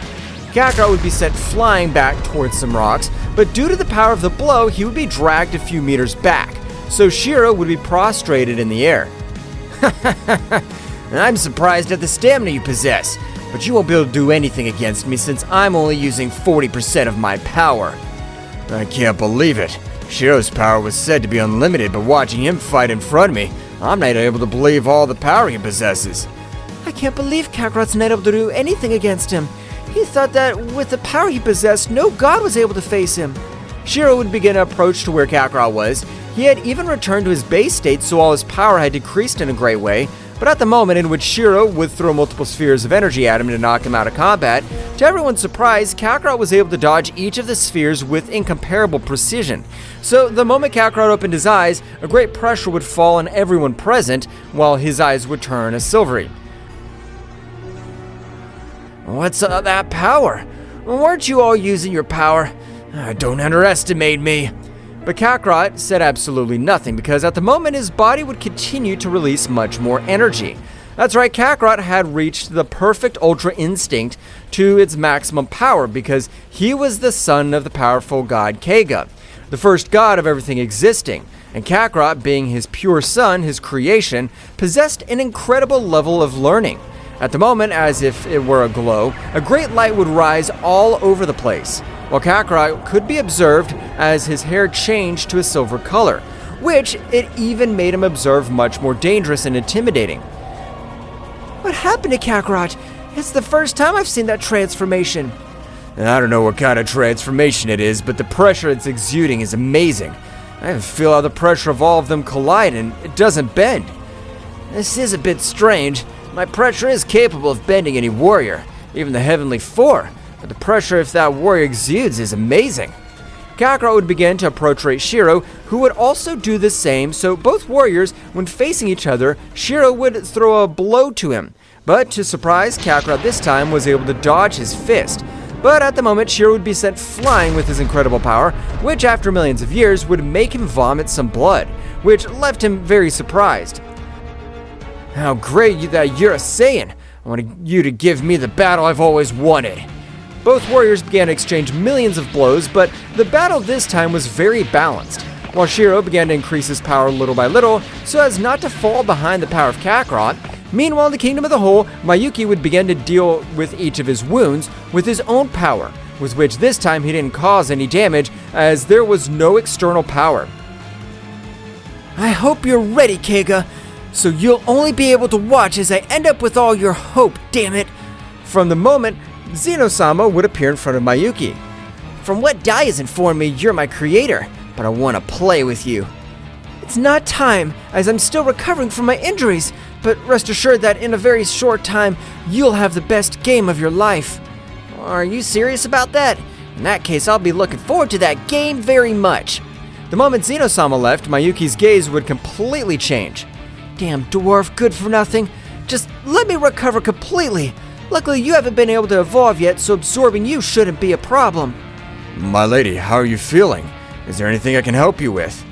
Kakarot would be sent flying back towards some rocks, but due to the power of the blow, he would be dragged a few meters back, so Shiro would be prostrated in the air. I'm surprised at the stamina you possess, but you won't be able to do anything against me since I'm only using 40% of my power. I can't believe it. Shiro's power was said to be unlimited, but watching him fight in front of me, I'm not able to believe all the power he possesses. I can't believe Kakarot's not able to do anything against him. He thought that with the power he possessed, no god was able to face him. Shiro would begin to approach to where Kakarot was. He had even returned to his base state, so all his power had decreased in a great way. But at the moment in which Shiro would throw multiple spheres of energy at him to knock him out of combat, to everyone's surprise, Kakarot was able to dodge each of the spheres with incomparable precision. So the moment Kakarot opened his eyes, a great pressure would fall on everyone present, while his eyes would turn a silvery. What's that power? Weren't you all using your power? Don't underestimate me. But Kakarot said absolutely nothing because at the moment his body would continue to release much more energy. That's right, Kakarot had reached the perfect Ultra Instinct to its maximum power because he was the son of the powerful god Keiga, the first god of everything existing. And Kakarot, being his pure son, his creation, possessed an incredible level of learning. At the moment, as if it were a glow, a great light would rise all over the place, while Kakarot could be observed as his hair changed to a silver color, which it even made him observe much more dangerous and intimidating. What happened to Kakarot? It's the first time I've seen that transformation. I don't know what kind of transformation it is, but the pressure it's exuding is amazing. I can feel how the pressure of all of them collide and it doesn't bend. This is a bit strange. My pressure is capable of bending any warrior, even the Heavenly Four, but the pressure if that warrior exudes is amazing. Kakarot would begin to approach Shiro, who would also do the same, so both warriors, when facing each other, Shiro would throw a blow to him. But to surprise, Kakarot this time was able to dodge his fist. But at the moment, Shiro would be sent flying with his incredible power, which after millions of years would make him vomit some blood, which left him very surprised. How great that you're a Saiyan! I want you to give me the battle I've always wanted. Both warriors began to exchange millions of blows, but the battle this time was very balanced. While Shiro began to increase his power little by little, so as not to fall behind the power of Kakarot, meanwhile in the Kingdom of the Whole, Mayuki would begin to deal with each of his wounds with his own power, with which this time he didn't cause any damage, as there was no external power. I hope you're ready, Keiga, so you'll only be able to watch as I end up with all your hope, damn it. From the moment, Zeno-sama would appear in front of Mayuki. From what Dai has informed me, you're my creator, but I want to play with you. It's not time, as I'm still recovering from my injuries, but rest assured that in a very short time, you'll have the best game of your life. Are you serious about that? In that case, I'll be looking forward to that game very much. The moment Zeno-sama left, Mayuki's gaze would completely change. Damn dwarf, good for nothing. Just let me recover completely. Luckily, you haven't been able to evolve yet, so absorbing you shouldn't be a problem. My lady, how are you feeling? Is there anything I can help you with?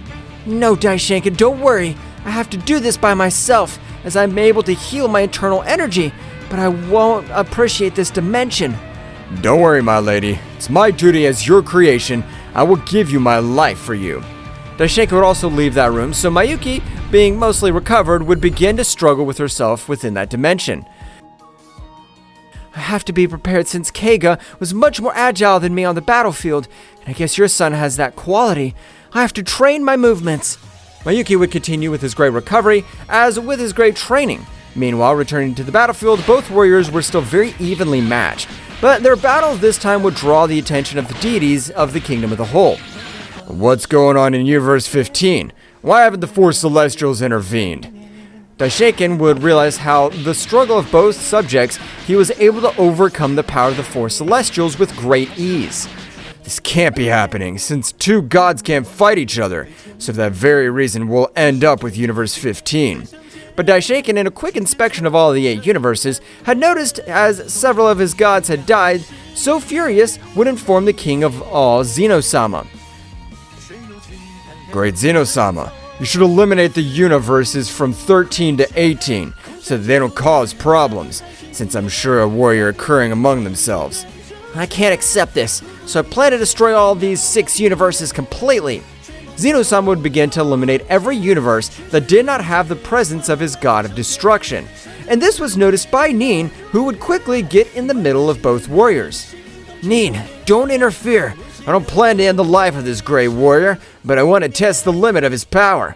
No, Daishanken, don't worry. I have to do this by myself, as I'm able to heal my internal energy, but I won't appreciate this dimension. Don't worry, my lady. It's my duty as your creation. I will give you my life for you. Daishanken would also leave that room, so Mayuki, being mostly recovered, would begin to struggle with herself within that dimension. I have to be prepared since Keiga was much more agile than me on the battlefield, and I guess your son has that quality. I have to train my movements. Mayuki would continue with his great recovery, as with his great training. Meanwhile, returning to the battlefield, both warriors were still very evenly matched, but their battle this time would draw the attention of the deities of the Kingdom of the Whole. What's going on in Universe 15? Why haven't the four Celestials intervened? Daishanken would realize how the struggle of both subjects, he was able to overcome the power of the four Celestials with great ease. This can't be happening, since two gods can't fight each other, so for that very reason we'll end up with Universe 15. But Daishanken, in a quick inspection of all the 8 universes, had noticed as several of his gods had died, so Furious would inform the king of all, Zeno-sama. Great Zeno-sama, you should eliminate the universes from 13 to 18, so that they don't cause problems, since I'm sure a warrior occurring among themselves. I can't accept this, so I plan to destroy all these 6 universes completely. Xeno-sama would begin to eliminate every universe that did not have the presence of his god of destruction. And this was noticed by Nin, who would quickly get in the middle of both warriors. Nin, don't interfere. I don't plan to end the life of this gray warrior, but I want to test the limit of his power.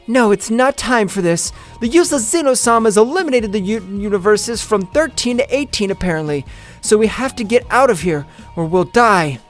No, it's not time for this. The useless Xeno-sama has eliminated the universes from 13 to 18 apparently, so we have to get out of here or we'll die.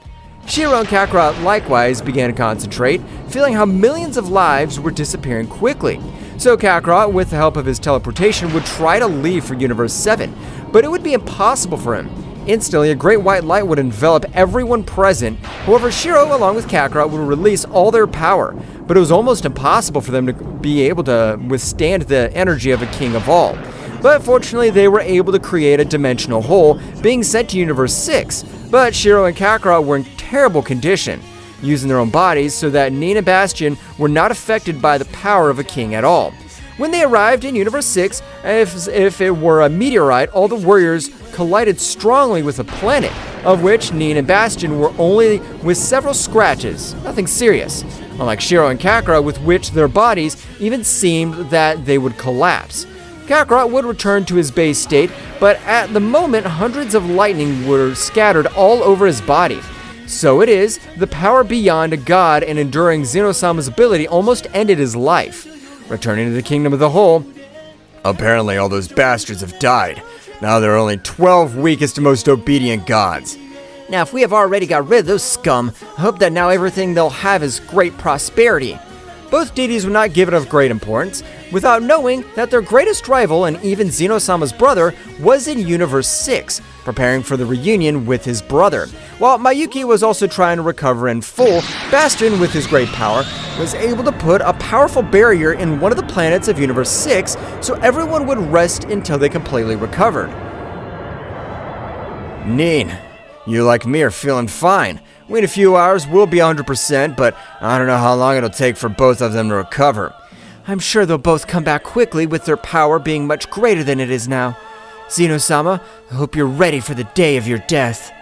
Shiro and Kakarot likewise began to concentrate, feeling how millions of lives were disappearing quickly. So Kakarot, with the help of his teleportation, would try to leave for Universe 7, but it would be impossible for him. Instantly, a great white light would envelop everyone present. However, Shiro, along with Kakarot, would release all their power, but it was almost impossible for them to be able to withstand the energy of a king of all. But fortunately, they were able to create a dimensional hole, being sent to Universe 6, but Shiro and Kakarot were in terrible condition, using their own bodies so that Nin and Bastion were not affected by the power of a king at all. When they arrived in Universe 6, if it were a meteorite, all the warriors collided strongly with a planet, of which Nin and Bastion were only with several scratches, nothing serious, unlike Shiro and Kakarot, with which their bodies even seemed that they would collapse. Kakarot would return to his base state, but at the moment hundreds of lightning were scattered all over his body. So it is, the power beyond a god and enduring Xeno-sama's ability almost ended his life. Returning to the Kingdom of the Whole, apparently all those bastards have died. Now there are only 12 weakest and most obedient gods. Now if we have already got rid of those scum, I hope that now everything they'll have is great prosperity. Both deities would not give it of great importance, without knowing that their greatest rival and even Xeno-sama's brother was in Universe 6, preparing for the reunion with his brother. While Mayuki was also trying to recover in full, Bastion, with his great power, was able to put a powerful barrier in one of the planets of Universe 6 so everyone would rest until they completely recovered. Nin, you like me are feeling fine. Wait a few hours, we'll be 100%, but I don't know how long it'll take for both of them to recover. I'm sure they'll both come back quickly with their power being much greater than it is now. Xeno-sama, I hope you're ready for the day of your death.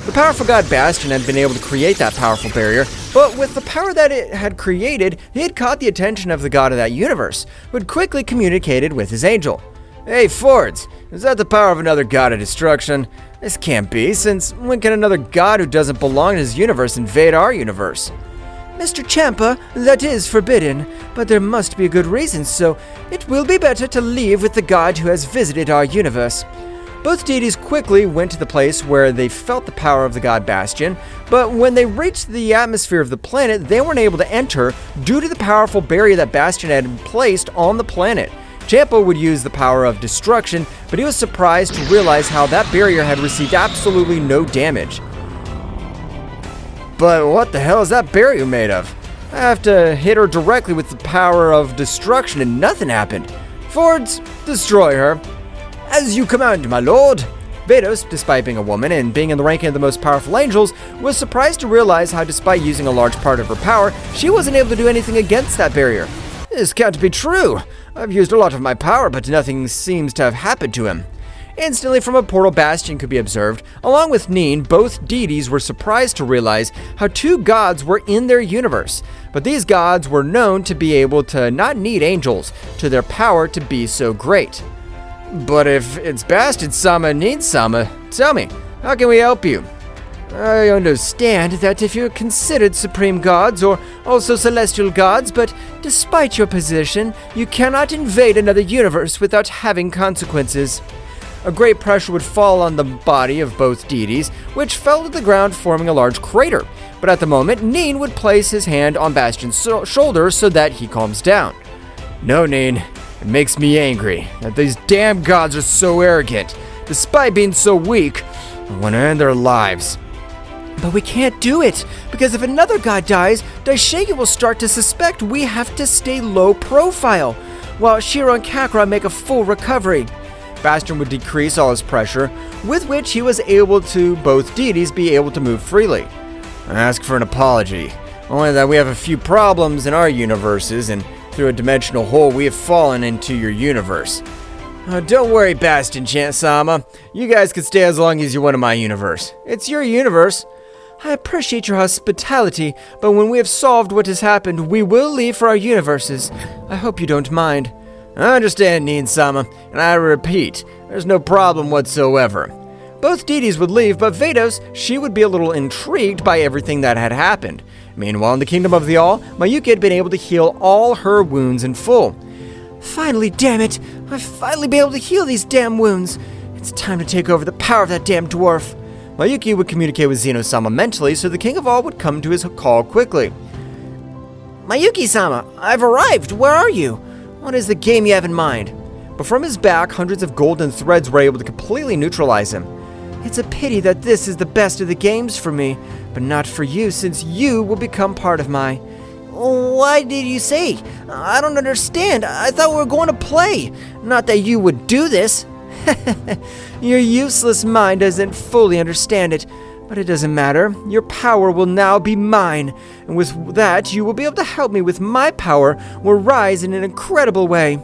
The powerful god Bastion had been able to create that powerful barrier, but with the power that it had created, he had caught the attention of the god of that universe, who had quickly communicated with his angel. Hey Fords, is that the power of another god of destruction? This can't be, since when can another god who doesn't belong to his universe invade our universe? Mr. Champa, that is forbidden, but there must be a good reason, so it will be better to leave with the god who has visited our universe. Both deities quickly went to the place where they felt the power of the god Bastion, but when they reached the atmosphere of the planet, they weren't able to enter due to the powerful barrier that Bastion had placed on the planet. Champa would use the power of destruction, but he was surprised to realize how that barrier had received absolutely no damage. But what the hell is that barrier made of? I have to hit her directly with the power of destruction and nothing happened. Fords, destroy her. As you command, my lord. Vados, despite being a woman and being in the ranking of the most powerful angels, was surprised to realize how despite using a large part of her power, she wasn't able to do anything against that barrier. This can't be true. I've used a lot of my power, but nothing seems to have happened to him. Instantly from a portal, Bastion could be observed. Along with Nin, both deities were surprised to realize how 2 gods were in their universe. But these gods were known to be able to not need angels, to their power to be so great. But if it's Bastion-sama and Nin-sama, tell me, how can we help you? I understand that if you're considered supreme gods or also celestial gods, but despite your position, you cannot invade another universe without having consequences. A great pressure would fall on the body of both deities, which fell to the ground, forming a large crater. But at the moment, Nin would place his hand on Bastion's shoulder so that he calms down. No, Nin. It makes me angry that these damn gods are so arrogant. Despite being so weak, I want to end their lives. But we can't do it, because if another god dies, Daisheki will start to suspect we have to stay low profile, while Shiro and Kakarot make a full recovery. Bastion would decrease all his pressure, with which he was able to both deities be able to move freely. I ask for an apology, only that we have a few problems in our universes, and through a dimensional hole we have fallen into your universe. Don't worry, Bastion-sama. You guys can stay as long as you're one of my universe. It's your universe. I appreciate your hospitality, but when we have solved what has happened, we will leave for our universes. I hope you don't mind. I understand, Nin-sama, and I repeat, there's no problem whatsoever. Both deities would leave, but Vados, she would be a little intrigued by everything that had happened. Meanwhile, in the Kingdom of the All, Mayuki had been able to heal all her wounds in full. Finally, damn it! I've finally been able to heal these damn wounds. It's time to take over the power of that damn dwarf. Mayuki would communicate with Zeno-sama mentally, so the King of All would come to his call quickly. Mayuki-sama, I've arrived. Where are you? What is the game you have in mind? But from his back, hundreds of golden threads were able to completely neutralize him. It's a pity that this is the best of the games for me, but not for you, since you will become part of my... Why did you say? I don't understand. I thought we were going to play. Not that you would do this. Your useless mind doesn't fully understand it, but it doesn't matter. Your power will now be mine, and with that, you will be able to help me with my power will rise in an incredible way.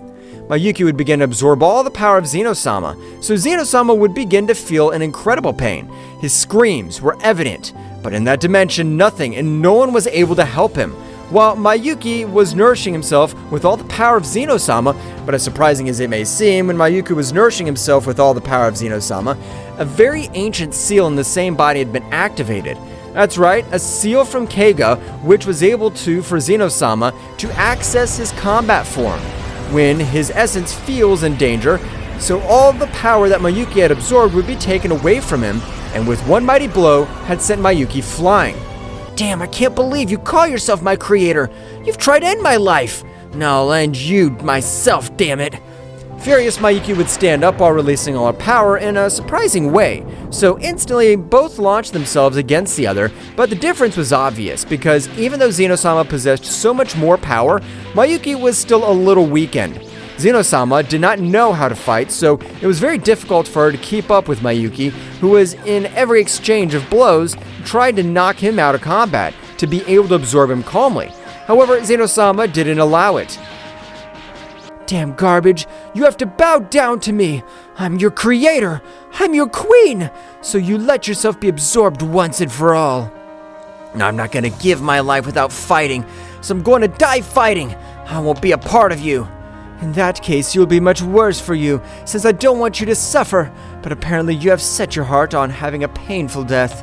Mayuki would begin to absorb all the power of Zeno-sama, so Zeno-sama would begin to feel an incredible pain. His screams were evident, but in that dimension, nothing and no one was able to help him. While Mayuki was nourishing himself with all the power of Zeno-sama, but as surprising as it may seem, when Mayuki was nourishing himself with all the power of Zeno-sama, a very ancient seal in the same body had been activated. That's right, a seal from Keiga, which was able to, for Zeno-sama, to access his combat form when his essence feels in danger, so all the power that Mayuki had absorbed would be taken away from him, and with one mighty blow, had sent Mayuki flying. Damn, I can't believe you call yourself my creator. You've tried to end my life. Now I'll end you myself, damn it. Furious, Mayuki would stand up while releasing all her power in a surprising way. So instantly, both launched themselves against the other, but the difference was obvious, because even though Zeno-sama possessed so much more power, Mayuki was still a little weakened. Zeno-sama did not know how to fight, so it was very difficult for her to keep up with Mayuki, who was in every exchange of blows, tried to knock him out of combat, to be able to absorb him calmly. However, Zeno-sama didn't allow it. Damn garbage, you have to bow down to me. I'm your creator. I'm your queen. So you let yourself be absorbed once and for all. Now, I'm not going to give my life without fighting, so I'm going to die fighting. I won't be a part of you. In that case, you'll be much worse for you, since I don't want you to suffer, but apparently you have set your heart on having a painful death.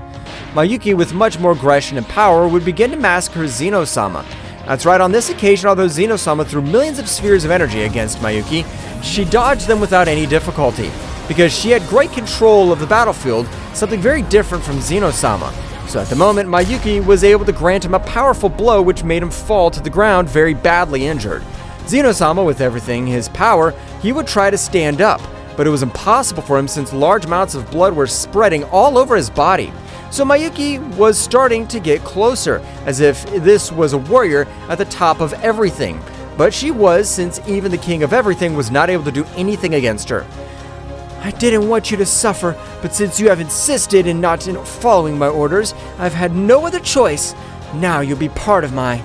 Mayuki, with much more aggression and power, would begin to massacre Zeno-sama. That's right, on this occasion, although Zeno-sama threw millions of spheres of energy against Mayuki, she dodged them without any difficulty, because she had great control of the battlefield, something very different from Zeno-sama. So at the moment, Mayuki was able to grant him a powerful blow which made him fall to the ground very badly injured. Zeno-sama, with everything his power, he would try to stand up, but it was impossible for him since large amounts of blood were spreading all over his body. So Mayuki was starting to get closer, as if this was a warrior at the top of everything. But she was, since even the king of everything was not able to do anything against her. I didn't want you to suffer, but since you have insisted in not following my orders, I've had no other choice. Now you'll be part of my...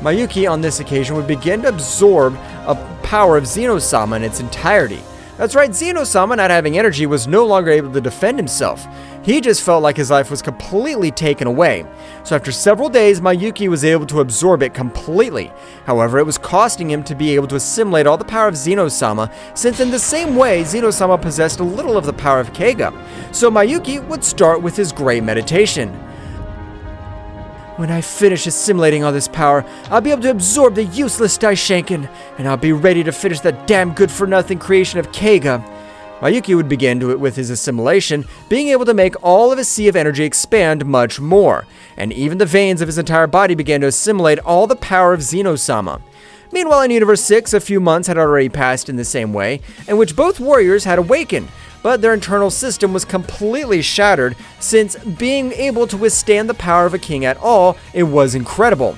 Mayuki on this occasion would begin to absorb a power of Zeno-sama in its entirety. That's right, Zeno-sama, not having energy, was no longer able to defend himself. He just felt like his life was completely taken away. So after several days, Mayuki was able to absorb it completely. However, it was costing him to be able to assimilate all the power of Zeno-sama, since in the same way, Zeno-sama possessed a little of the power of Keiga. So Mayuki would start with his great meditation. When I finish assimilating all this power, I'll be able to absorb the useless Daishenkin, and I'll be ready to finish that damn good-for-nothing creation of Keiga. Mayuki would begin with his assimilation, being able to make all of his sea of energy expand much more, and even the veins of his entire body began to assimilate all the power of Zeno-sama. Meanwhile, in Universe 6, a few months had already passed in the same way, in which both warriors had awakened, but their internal system was completely shattered, since being able to withstand the power of a king at all, it was incredible.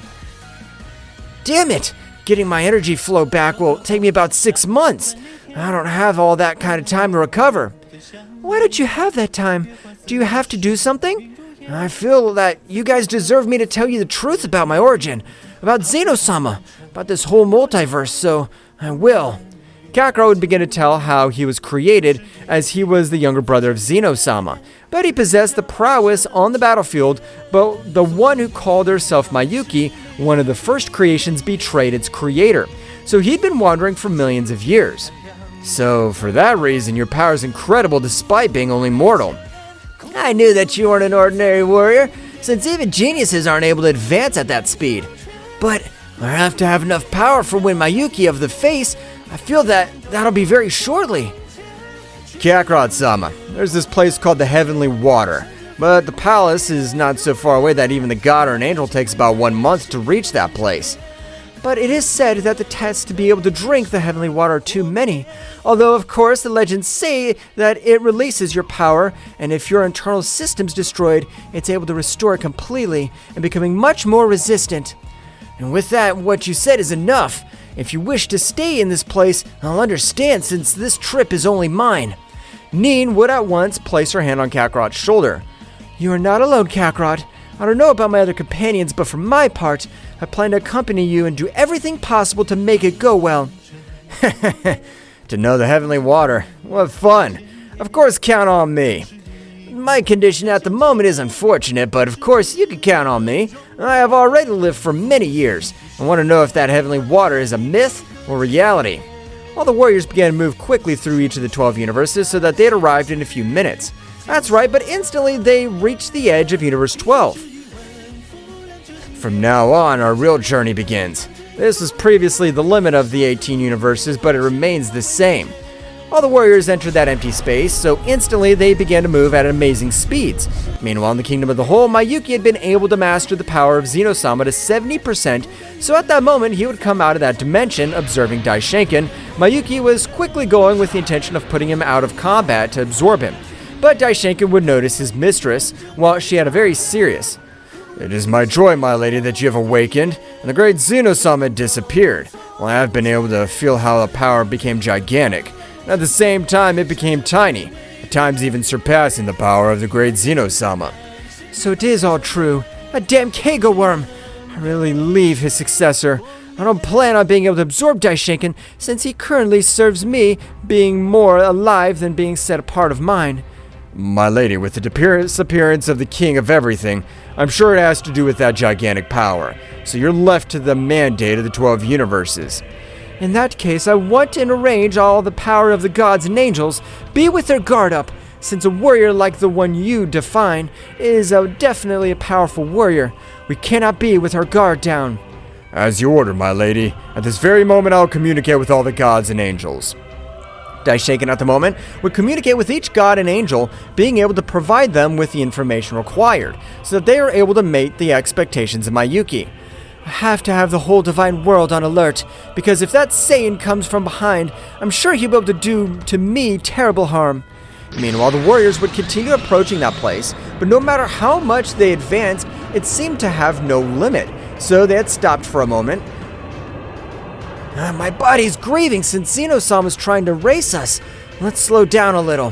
Damn it! Getting my energy flow back will take me about 6 months. I don't have all that kind of time to recover. Why don't you have that time? Do you have to do something? I feel that you guys deserve me to tell you the truth about my origin, about Xeno-sama, about this whole multiverse, so I will. Kakarot would begin to tell how he was created, as he was the younger brother of Xeno-sama, but he possessed the prowess on the battlefield, but the one who called herself Mayuki, one of the first creations, betrayed its creator, so he'd been wandering for millions of years. So, for that reason, your power is incredible despite being only mortal. I knew that you weren't an ordinary warrior, since even geniuses aren't able to advance at that speed. But I have to have enough power for when Mayuki of the Face. I feel that that'll be very shortly. Kakarot-sama, there's this place called the Heavenly Water, but the palace is not so far away that even the god or an angel takes about 1 month to reach that place. But it is said that the tests to be able to drink the heavenly water are too many, although of course the legends say that it releases your power, and if your internal system's destroyed, it's able to restore it completely and becoming much more resistant. And with that, what you said is enough. If you wish to stay in this place, I'll understand since this trip is only mine. Neen would at once place her hand on Kakarot's shoulder. You are not alone, Kakarot. I don't know about my other companions, but for my part, I plan to accompany you and do everything possible to make it go well. To know the heavenly water. What fun. Of course, count on me. My condition at the moment is unfortunate, but of course you can count on me. I have already lived for many years. I want to know if that heavenly water is a myth or reality. All the warriors began to move quickly through each of the 12 universes so that they had arrived in a few minutes. That's right, but instantly they reached the edge of Universe 12. From now on, our real journey begins. This was previously the limit of the 18 universes, but it remains the same. All the warriors entered that empty space, so instantly they began to move at amazing speeds. Meanwhile, in the Kingdom of the Whole, Mayuki had been able to master the power of Xeno-sama to 70%, so at that moment he would come out of that dimension, observing Daishinken. Mayuki was quickly going with the intention of putting him out of combat to absorb him. But Daishinken would notice his mistress, while she had a very serious. It is my joy, my lady, that you have awakened, and the great Xeno-sama disappeared. Well, I have been able to feel how the power became gigantic. At the same time, it became tiny, at times even surpassing the power of the great Xeno-sama. So it is all true. A damn Kago worm. I really leave his successor. I don't plan on being able to absorb Daishinken, since he currently serves me, being more alive than being set apart of mine. My lady, with the disappearance of the king of everything, I'm sure it has to do with that gigantic power. So you're left to the mandate of the 12 universes. In that case, I want and arrange all the power of the gods and angels be with their guard up, since a warrior like the one you define is definitely a powerful warrior. We cannot be with our guard down. As you order, my lady. At this very moment, I'll communicate with all the gods and angels. Daishinken at the moment would communicate with each god and angel, being able to provide them with the information required, so that they are able to meet the expectations of Mayuki. I have to have the whole divine world on alert, because if that Saiyan comes from behind, I'm sure he'll be able to do to me terrible harm. Meanwhile, the warriors would continue approaching that place, but no matter how much they advanced, it seemed to have no limit, so they had stopped for a moment. My body's grieving since Xeno-sama's trying to race us. Let's slow down a little.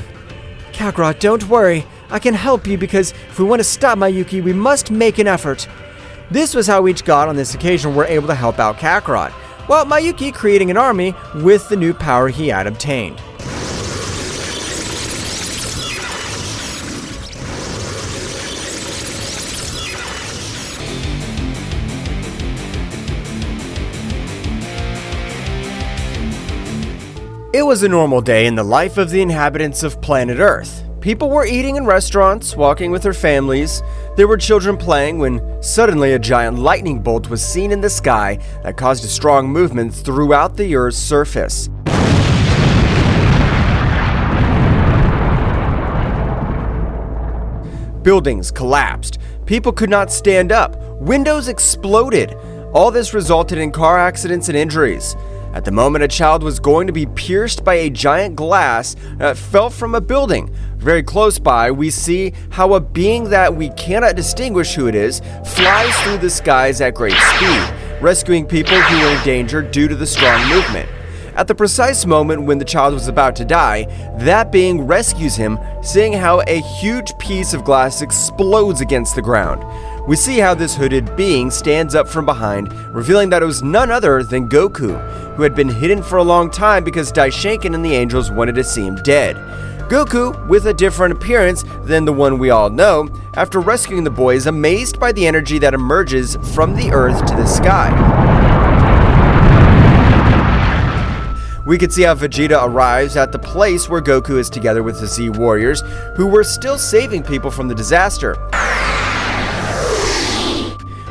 Kakarot, don't worry. I can help you because if we want to stop Mayuki, we must make an effort. This was how each god on this occasion were able to help out Kakarot, while Mayuki creating an army with the new power he had obtained. It was a normal day in the life of the inhabitants of planet Earth. People were eating in restaurants, walking with their families. There were children playing when suddenly a giant lightning bolt was seen in the sky that caused a strong movement throughout the Earth's surface. Buildings collapsed. People could not stand up. Windows exploded. All this resulted in car accidents and injuries. At the moment, a child was going to be pierced by a giant glass that fell from a building. Very close by, we see how a being that we cannot distinguish who it is flies through the skies at great speed, rescuing people who were in danger due to the strong movement. At the precise moment when the child was about to die, that being rescues him, seeing how a huge piece of glass explodes against the ground. We see how this hooded being stands up from behind, revealing that it was none other than Goku, who had been hidden for a long time because Daishinkan and the angels wanted to see him dead. Goku, with a different appearance than the one we all know, after rescuing the boy, is amazed by the energy that emerges from the earth to the sky. We can see how Vegeta arrives at the place where Goku is together with the Z Warriors, who were still saving people from the disaster.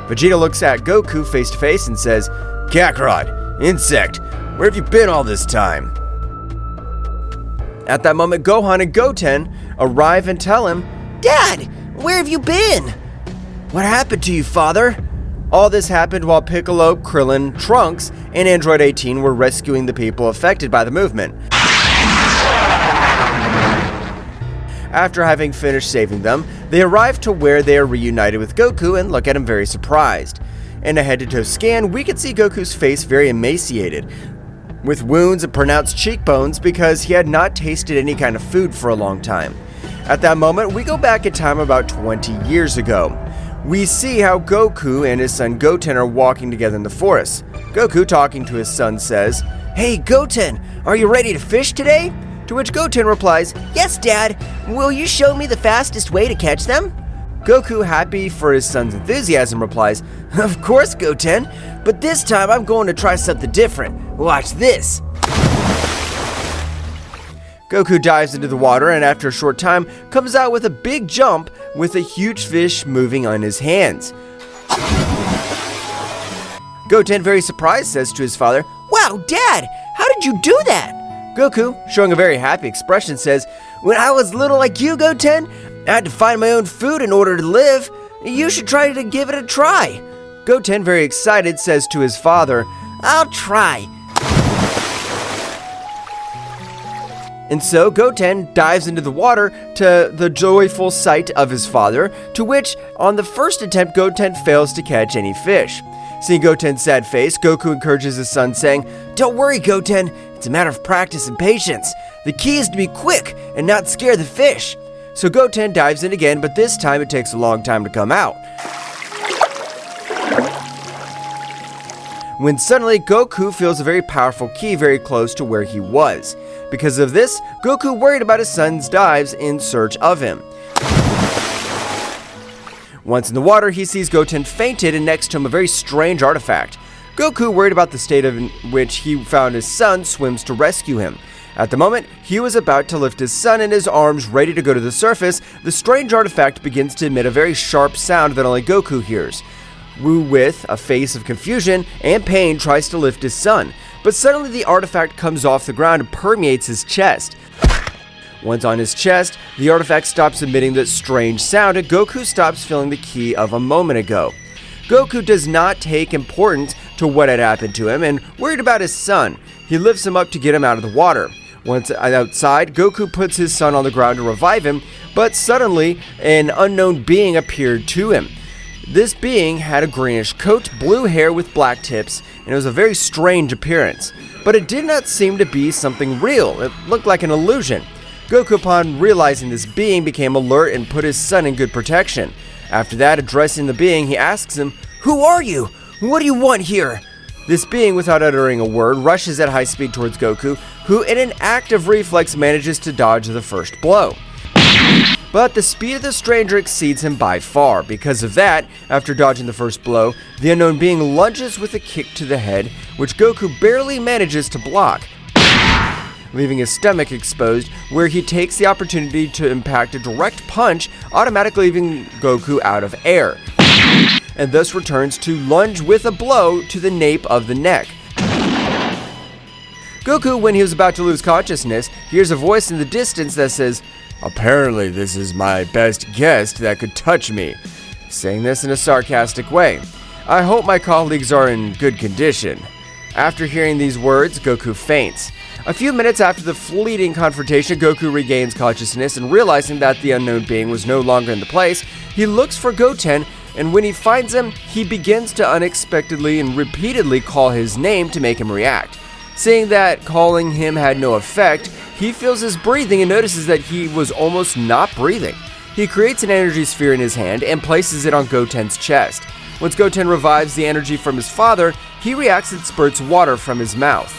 Vegeta looks at Goku face to face and says, "Kakarot, insect, where have you been all this time?" At that moment, Gohan and Goten arrive and tell him, "Dad, where have you been?" "What happened to you, father?" All this happened while Piccolo, Krillin, Trunks, and Android 18 were rescuing the people affected by the movement. After having finished saving them, they arrive to where they are reunited with Goku and look at him very surprised. In a head-to-toe scan, we can see Goku's face very emaciated, with wounds and pronounced cheekbones because he had not tasted any kind of food for a long time. At that moment, we go back in time about 20 years ago. We see how Goku and his son Goten are walking together in the forest. Goku, talking to his son, says, "Hey Goten, are you ready to fish today?" To which Goten replies, "Yes, Dad. Will you show me the fastest way to catch them?" Goku, happy for his son's enthusiasm, replies, "Of course, Goten, but this time I'm going to try something different. Watch this." Goku dives into the water and after a short time comes out with a big jump with a huge fish moving on his hands. Goten, very surprised, says to his father, "Wow, Dad, how did you do that?" Goku, showing a very happy expression, says, "When I was little like you, Goten, I had to find my own food in order to live. You should try to give it a try." Goten, very excited, says to his father, "I'll try." And so Goten dives into the water to the joyful sight of his father, to which, on the first attempt, Goten fails to catch any fish. Seeing Goten's sad face, Goku encourages his son, saying, "Don't worry, Goten, it's a matter of practice and patience. The key is to be quick and not scare the fish." So Goten dives in again, but this time it takes a long time to come out. When suddenly Goku feels a very powerful ki very close to where he was. Because of this, Goku worried about his son's dives in search of him. Once in the water, he sees Goten fainted and next to him a very strange artifact. Goku, worried about the state in which he found his son, swims to rescue him. At the moment, he was about to lift his son in his arms, ready to go to the surface. The strange artifact begins to emit a very sharp sound that only Goku hears. Wu, with a face of confusion and pain, tries to lift his son, but suddenly the artifact comes off the ground and permeates his chest. Once on his chest, the artifact stops emitting that strange sound and Goku stops feeling the ki of a moment ago. Goku does not take importance to what had happened to him and worried about his son. He lifts him up to get him out of the water. Once outside, Goku puts his son on the ground to revive him, but suddenly an unknown being appeared to him. This being had a greenish coat, blue hair with black tips, and it was a very strange appearance. But it did not seem to be something real. It looked like an illusion. Goku, upon realizing this being, became alert and put his son in good protection. After that, addressing the being, he asks him, "Who are you? What do you want here?" This being, without uttering a word, rushes at high speed towards Goku, who in an act of reflex manages to dodge the first blow. But the speed of the stranger exceeds him by far. Because of that, after dodging the first blow, the unknown being lunges with a kick to the head, which Goku barely manages to block, leaving his stomach exposed, where he takes the opportunity to impact a direct punch, automatically leaving Goku out of air, and thus returns to lunge with a blow to the nape of the neck. Goku, when he was about to lose consciousness, hears a voice in the distance that says, "Apparently this is my best guest that could touch me," saying this in a sarcastic way. "I hope my colleagues are in good condition." After hearing these words, Goku faints. A few minutes after the fleeting confrontation, Goku regains consciousness and realizing that the unknown being was no longer in the place, he looks for Goten, and when he finds him, he begins to unexpectedly and repeatedly call his name to make him react. Seeing that calling him had no effect, he feels his breathing and notices that he was almost not breathing. He creates an energy sphere in his hand and places it on Goten's chest. Once Goten revives the energy from his father, he reacts and spurts water from his mouth.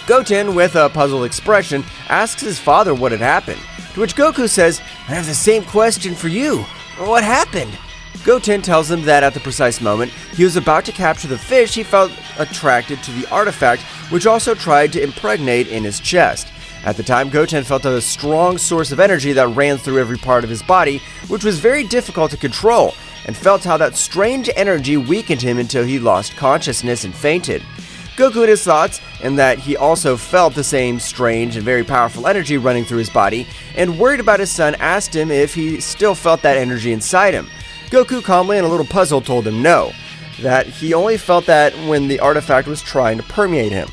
Goten, with a puzzled expression, asks his father what had happened, to which Goku says, "I have the same question for you. What happened?" Goten tells him that at the precise moment he was about to capture the fish, he felt attracted to the artifact, which also tried to impregnate in his chest. At the time, Goten felt a strong source of energy that ran through every part of his body, which was very difficult to control, and felt how that strange energy weakened him until he lost consciousness and fainted. Goku had his thoughts, and that he also felt the same strange and very powerful energy running through his body, and worried about his son, asked him if he still felt that energy inside him. Goku calmly and a little puzzled told him no, that he only felt that when the artifact was trying to permeate him.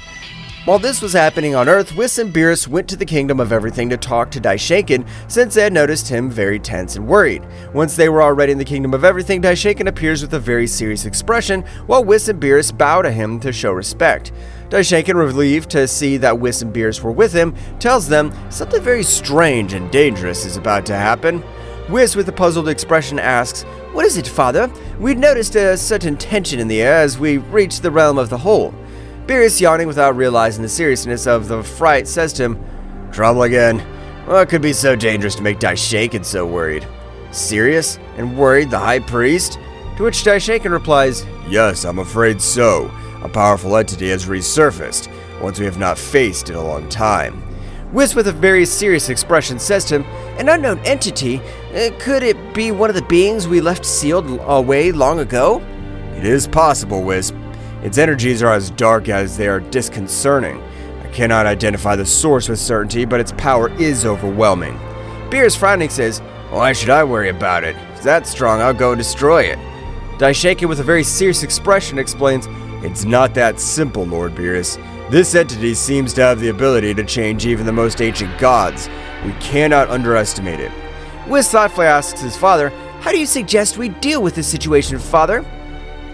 While this was happening on Earth, Whis and Beerus went to the Kingdom of Everything to talk to Daishoken, since they had noticed him very tense and worried. Once they were already in the Kingdom of Everything, Daishoken appears with a very serious expression, while Whis and Beerus bow to him to show respect. Daishoken, relieved to see that Whis and Beerus were with him, tells them something very strange and dangerous is about to happen. Whis, with a puzzled expression, asks, "What is it, father? We'd noticed a certain tension in the air as we reached the realm of the whole." Beerus, yawning without realizing the seriousness of the fright, says to him, "Trouble again? What could be so dangerous to make Daishoken so worried?" "Serious? And worried, the High Priest?" To which Daishoken replies, "Yes, I'm afraid so. A powerful entity has resurfaced, one we have not faced in a long time." Whis, with a very serious expression, says to him, "An unknown entity? Could it be one of the beings we left sealed away long ago?" "It is possible, Whis. Its energies are as dark as they are disconcerting. I cannot identify the source with certainty, but its power is overwhelming." Beerus, frowning, says, "Why should I worry about it? If it's that strong, I'll go and destroy it." Daishoken, with a very serious expression, explains, "It's not that simple, Lord Beerus. This entity seems to have the ability to change even the most ancient gods. We cannot underestimate it." Whis thoughtfully asks his father, "How do you suggest we deal with this situation, father?"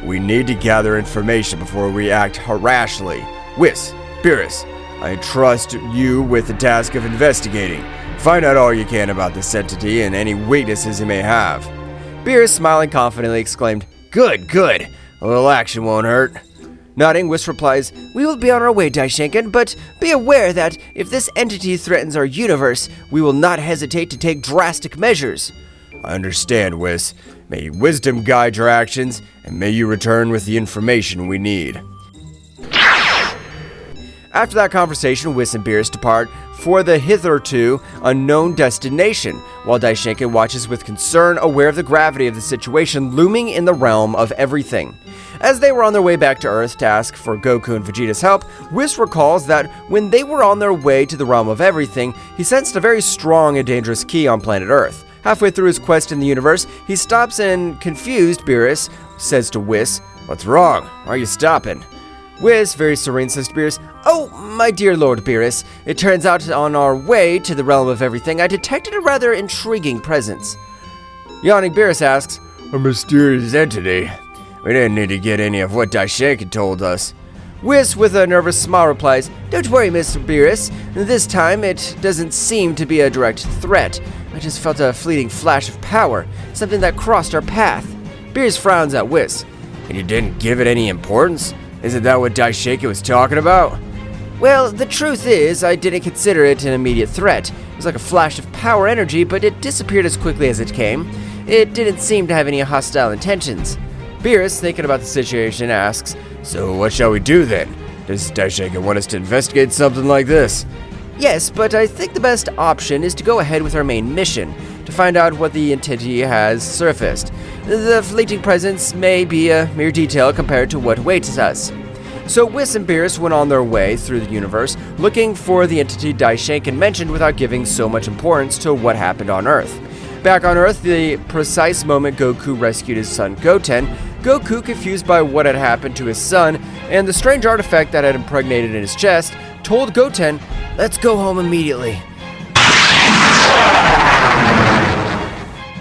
"We need to gather information before we act rashly. Whis, Beerus, I trust you with the task of investigating. Find out all you can about this entity and any weaknesses it may have." Beerus, smiling confidently, exclaimed, "Good, good. A little action won't hurt." Nodding, Whis replies, "We will be on our way, Daishoken, but be aware that if this entity threatens our universe, we will not hesitate to take drastic measures." "I understand, Whis. May wisdom guide your actions, and may you return with the information we need." After that conversation, Whis and Beerus depart for the hitherto unknown destination, while Daishoken watches with concern, aware of the gravity of the situation looming in the realm of everything. As they were on their way back to Earth to ask for Goku and Vegeta's help, Whis recalls that when they were on their way to the realm of everything, he sensed a very strong and dangerous ki on planet Earth. Halfway through his quest in the universe, he stops and, confused, Beerus says to Whis, "What's wrong? Why are you stopping?" Whis, very serene, says to Beerus, "Oh, my dear Lord Beerus, it turns out on our way to the realm of everything, I detected a rather intriguing presence." Yawning, Beerus asks, "A mysterious entity? We didn't need to get any of what Daishoken told us." Whis, with a nervous smile, replies, "Don't worry, Mr. Beerus. This time it doesn't seem to be a direct threat. I just felt a fleeting flash of power, something that crossed our path." Beerus frowns at Whis. "And you didn't give it any importance? Isn't that what Daishoken was talking about?" "Well, the truth is, I didn't consider it an immediate threat. It was like a flash of power energy, but it disappeared as quickly as it came. It didn't seem to have any hostile intentions." Beerus, thinking about the situation, asks, "So what shall we do then? Does Daishoken want us to investigate something like this?" "Yes, but I think the best option is to go ahead with our main mission, to find out what the entity has surfaced. The fleeting presence may be a mere detail compared to what awaits us." So Whis and Beerus went on their way through the universe, looking for the entity Daishoken mentioned without giving so much importance to what happened on Earth. Back on Earth, the precise moment Goku rescued his son Goten, Goku, confused by what had happened to his son and the strange artifact that had impregnated in his chest, told Goten, "Let's go home immediately."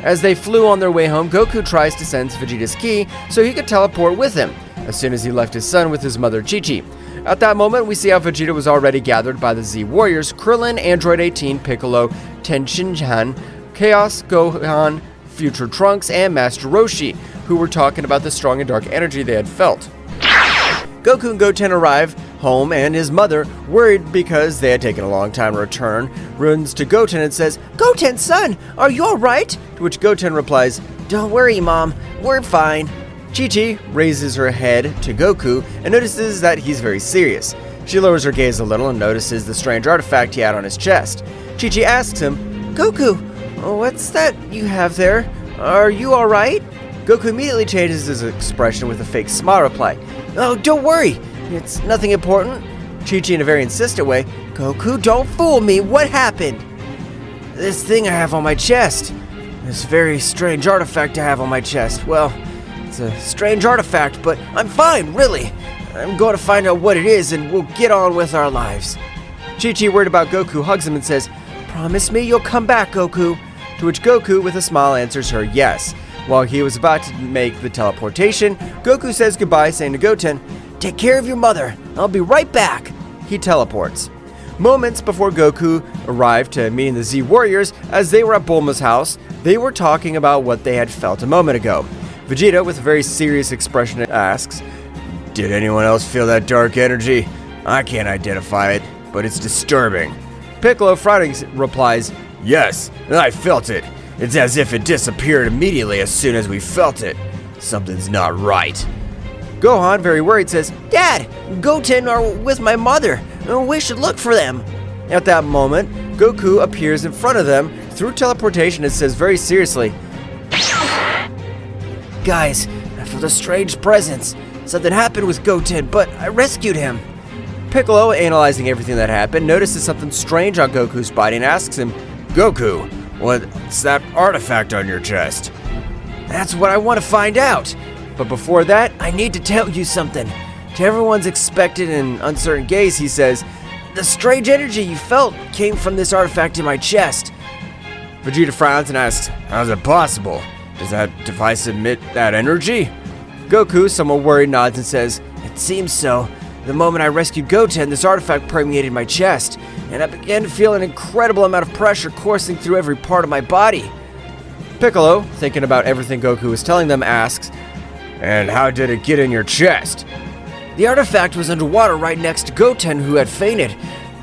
As they flew on their way home, Goku tries to sense Vegeta's ki so he could teleport with him, as soon as he left his son with his mother Chi-Chi. At that moment, we see how Vegeta was already gathered by the Z Warriors, Krillin, Android 18, Piccolo, Tenshinhan, Chaos, Gohan, Future Trunks, and Master Roshi, who were talking about the strong and dark energy they had felt. Goku and Goten arrive home, and his mother, worried because they had taken a long time to return, runs to Goten and says, "Goten, son, are you alright?" To which Goten replies, "Don't worry, Mom, we're fine." Chi-Chi raises her head to Goku and notices that he's very serious. She lowers her gaze a little and notices the strange artifact he had on his chest. Chi-Chi asks him, "Goku, what's that you have there? Are you alright?" Goku immediately changes his expression with a fake smile reply. "Oh, don't worry. It's nothing important." Chi-Chi in a very insistent way, "Goku, don't fool me. What happened?" "This thing I have on my chest. This very strange artifact I have on my chest. Well, it's a strange artifact, but I'm fine, really. I'm going to find out what it is and we'll get on with our lives." Chi-Chi, worried about Goku, hugs him and says, "Promise me you'll come back, Goku." To which Goku, with a smile, answers her yes. While he was about to make the teleportation, Goku says goodbye, saying to Goten, "Take care of your mother. I'll be right back." He teleports. Moments before Goku arrived to meeting the Z Warriors, as they were at Bulma's house, they were talking about what they had felt a moment ago. Vegeta, with a very serious expression, asks, "Did anyone else feel that dark energy? I can't identify it, but it's disturbing." Piccolo, frowning, replies, "Yes, I felt it. It's as if it disappeared immediately as soon as we felt it. Something's not right." Gohan, very worried, says, "Dad, Goten are with my mother. We should look for them." At that moment, Goku appears in front of them through teleportation and says very seriously, "Guys, I felt a strange presence. Something happened with Goten, but I rescued him." Piccolo, analyzing everything that happened, notices something strange on Goku's body and asks him, "Goku, what's that artifact on your chest?" "That's what I want to find out. But before that, I need to tell you something." To everyone's expectant and uncertain gaze, he says, "The strange energy you felt came from this artifact in my chest." Vegeta frowns and asks, "How's it possible? Does that device emit that energy?" Goku, somewhat worried, nods and says, "It seems so. The moment I rescued Goten, this artifact permeated my chest, and I began to feel an incredible amount of pressure coursing through every part of my body." Piccolo, thinking about everything Goku was telling them, asks, "And how did it get in your chest?" "The artifact was underwater right next to Goten, who had fainted.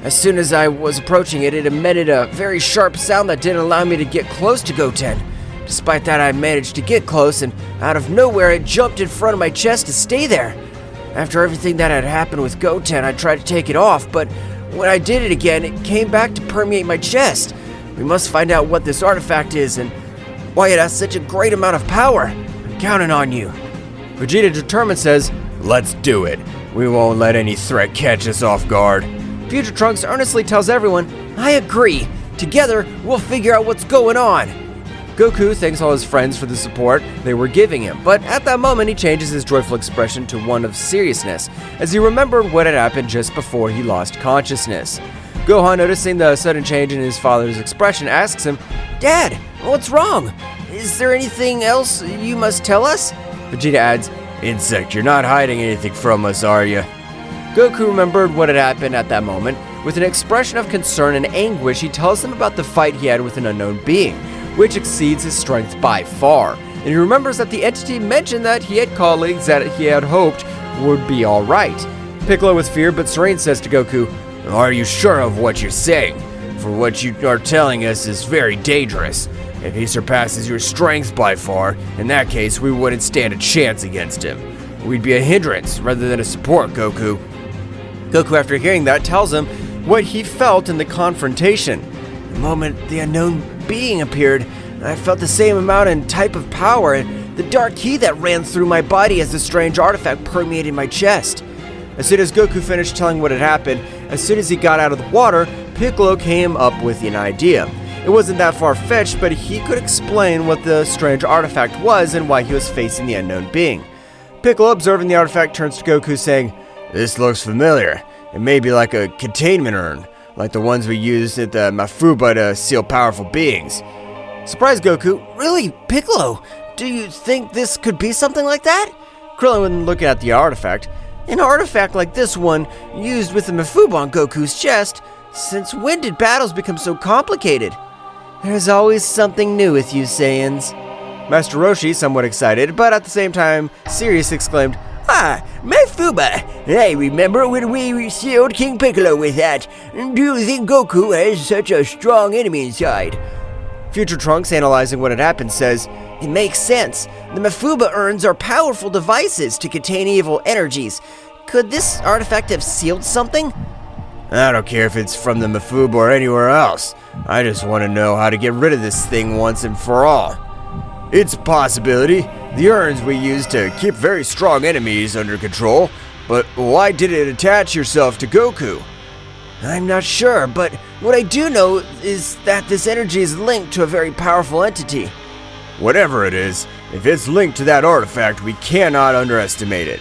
As soon as I was approaching it, it emitted a very sharp sound that didn't allow me to get close to Goten. Despite that, I managed to get close, and out of nowhere, it jumped in front of my chest to stay there. After everything that had happened with Goten, I tried to take it off, but when I did it again, it came back to permeate my chest. We must find out what this artifact is and why it has such a great amount of power. I'm counting on you." Vegeta, determined, says, "Let's do it. We won't let any threat catch us off guard." Future Trunks earnestly tells everyone, "I agree. Together, we'll figure out what's going on." Goku thanks all his friends for the support they were giving him, but at that moment he changes his joyful expression to one of seriousness, as he remembered what had happened just before he lost consciousness. Gohan, noticing the sudden change in his father's expression, asks him, "Dad, what's wrong? Is there anything else you must tell us?" Vegeta adds, "Insect, you're not hiding anything from us, are you?" Goku remembered what had happened at that moment. With an expression of concern and anguish, he tells them about the fight he had with an unknown being, which exceeds his strength by far. And he remembers that the entity mentioned that he had colleagues that he had hoped would be alright. Piccolo, with fear but serene, says to Goku, "Are you sure of what you're saying? For what you are telling us is very dangerous. If he surpasses your strength by far, in that case we wouldn't stand a chance against him. We'd be a hindrance rather than a support, Goku." Goku, after hearing that, tells him what he felt in the confrontation. The moment the unknown being appeared, I felt the same amount and type of power and the dark ki that ran through my body as the strange artifact permeated my chest. As soon as Goku finished telling what had happened, as soon as he got out of the water, Piccolo came up with an idea. It wasn't that far-fetched, but he could explain what the strange artifact was and why he was facing the unknown being. Piccolo, observing the artifact, turns to Goku saying, "This looks familiar. It may be like a containment urn, like the ones we used at the Mafuba to seal powerful beings." Surprised Goku, "Really, Piccolo? Do you think this could be something like that?" Krillin, looking at the artifact, An artifact like this one, used with the Mifooba on Goku's chest? Since when did battles become so complicated? There's always something new with you Saiyans. Master Roshi, somewhat excited, but at the same time serious, exclaimed, Ah, Mifooba! I remember when we sealed King Piccolo with that. Do you think Goku has such a strong enemy inside? Future Trunks, analyzing what had happened, says, It makes sense. The Mifooba urns are powerful devices to contain evil energies. Could this artifact have sealed something? I don't care if it's from the Mifooba or anywhere else. I just want to know how to get rid of this thing once and for all. It's a possibility. The urns we use to keep very strong enemies under control, but why did it attach yourself to Goku? I'm not sure, but what I do know is that this energy is linked to a very powerful entity. Whatever it is, if it's linked to that artifact, we cannot underestimate it.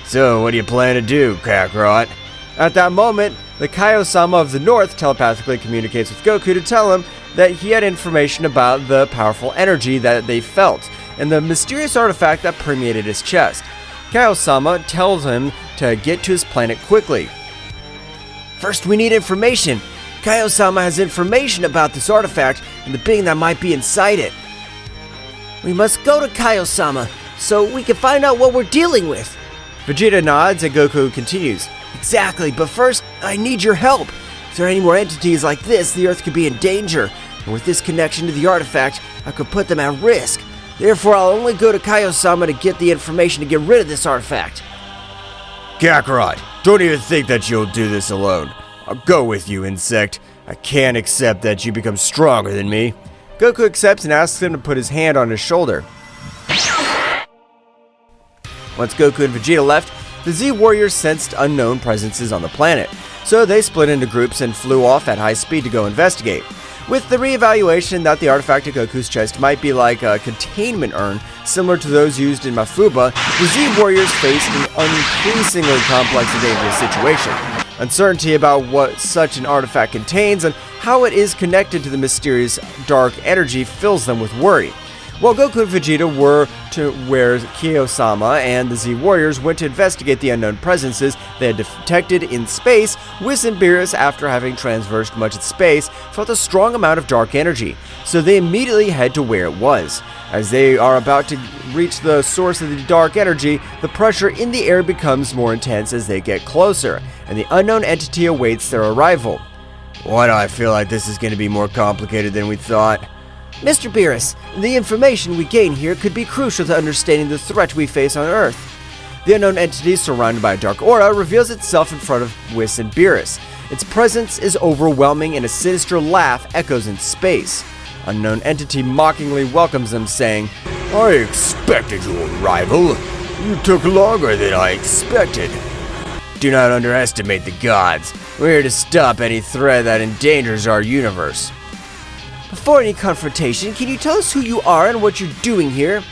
So, what do you plan to do, Kakarot? At that moment, the Kaio-sama of the North telepathically communicates with Goku to tell him that he had information about the powerful energy that they felt, and the mysterious artifact that permeated his chest. Kaio-sama tells him to get to his planet quickly. First, we need information. Kaio-sama has information about this artifact and the being that might be inside it. We must go to Kaio-sama so we can find out what we're dealing with. Vegeta nods and Goku continues. Exactly, but first, I need your help. If there are any more entities like this, the Earth could be in danger. And with this connection to the artifact, I could put them at risk. Therefore, I'll only go to Kaio-sama to get the information to get rid of this artifact. Kakarot, don't even think that you'll do this alone. I'll go with you, Insect. I can't accept that you become stronger than me. Goku accepts and asks him to put his hand on his shoulder. Once Goku and Vegeta left, the Z Warriors sensed unknown presences on the planet, so they split into groups and flew off at high speed to go investigate. With the reevaluation that the artifact at Goku's chest might be like a containment urn, similar to those used in Mifooba, the Z Warriors faced an increasingly complex and dangerous situation. Uncertainty about what such an artifact contains and how it is connected to the mysterious dark energy fills them with worry. While Goku and Vegeta were to where Kaio-sama and the Z Warriors went to investigate the unknown presences they had detected in space, Whis and Beerus, after having traversed much of space, felt a strong amount of dark energy, so they immediately head to where it was. As they are about to reach the source of the dark energy, the pressure in the air becomes more intense as they get closer, and the unknown entity awaits their arrival. Why do I feel like this is going to be more complicated than we thought? Mr. Beerus, the information we gain here could be crucial to understanding the threat we face on Earth. The unknown entity, surrounded by a dark aura, reveals itself in front of Whis and Beerus. Its presence is overwhelming and a sinister laugh echoes in space. Unknown entity mockingly welcomes them, saying, I expected your arrival. You took longer than I expected. Do not underestimate the gods. We're here to stop any threat that endangers our universe. Before any confrontation, can you tell us who you are and what you're doing here?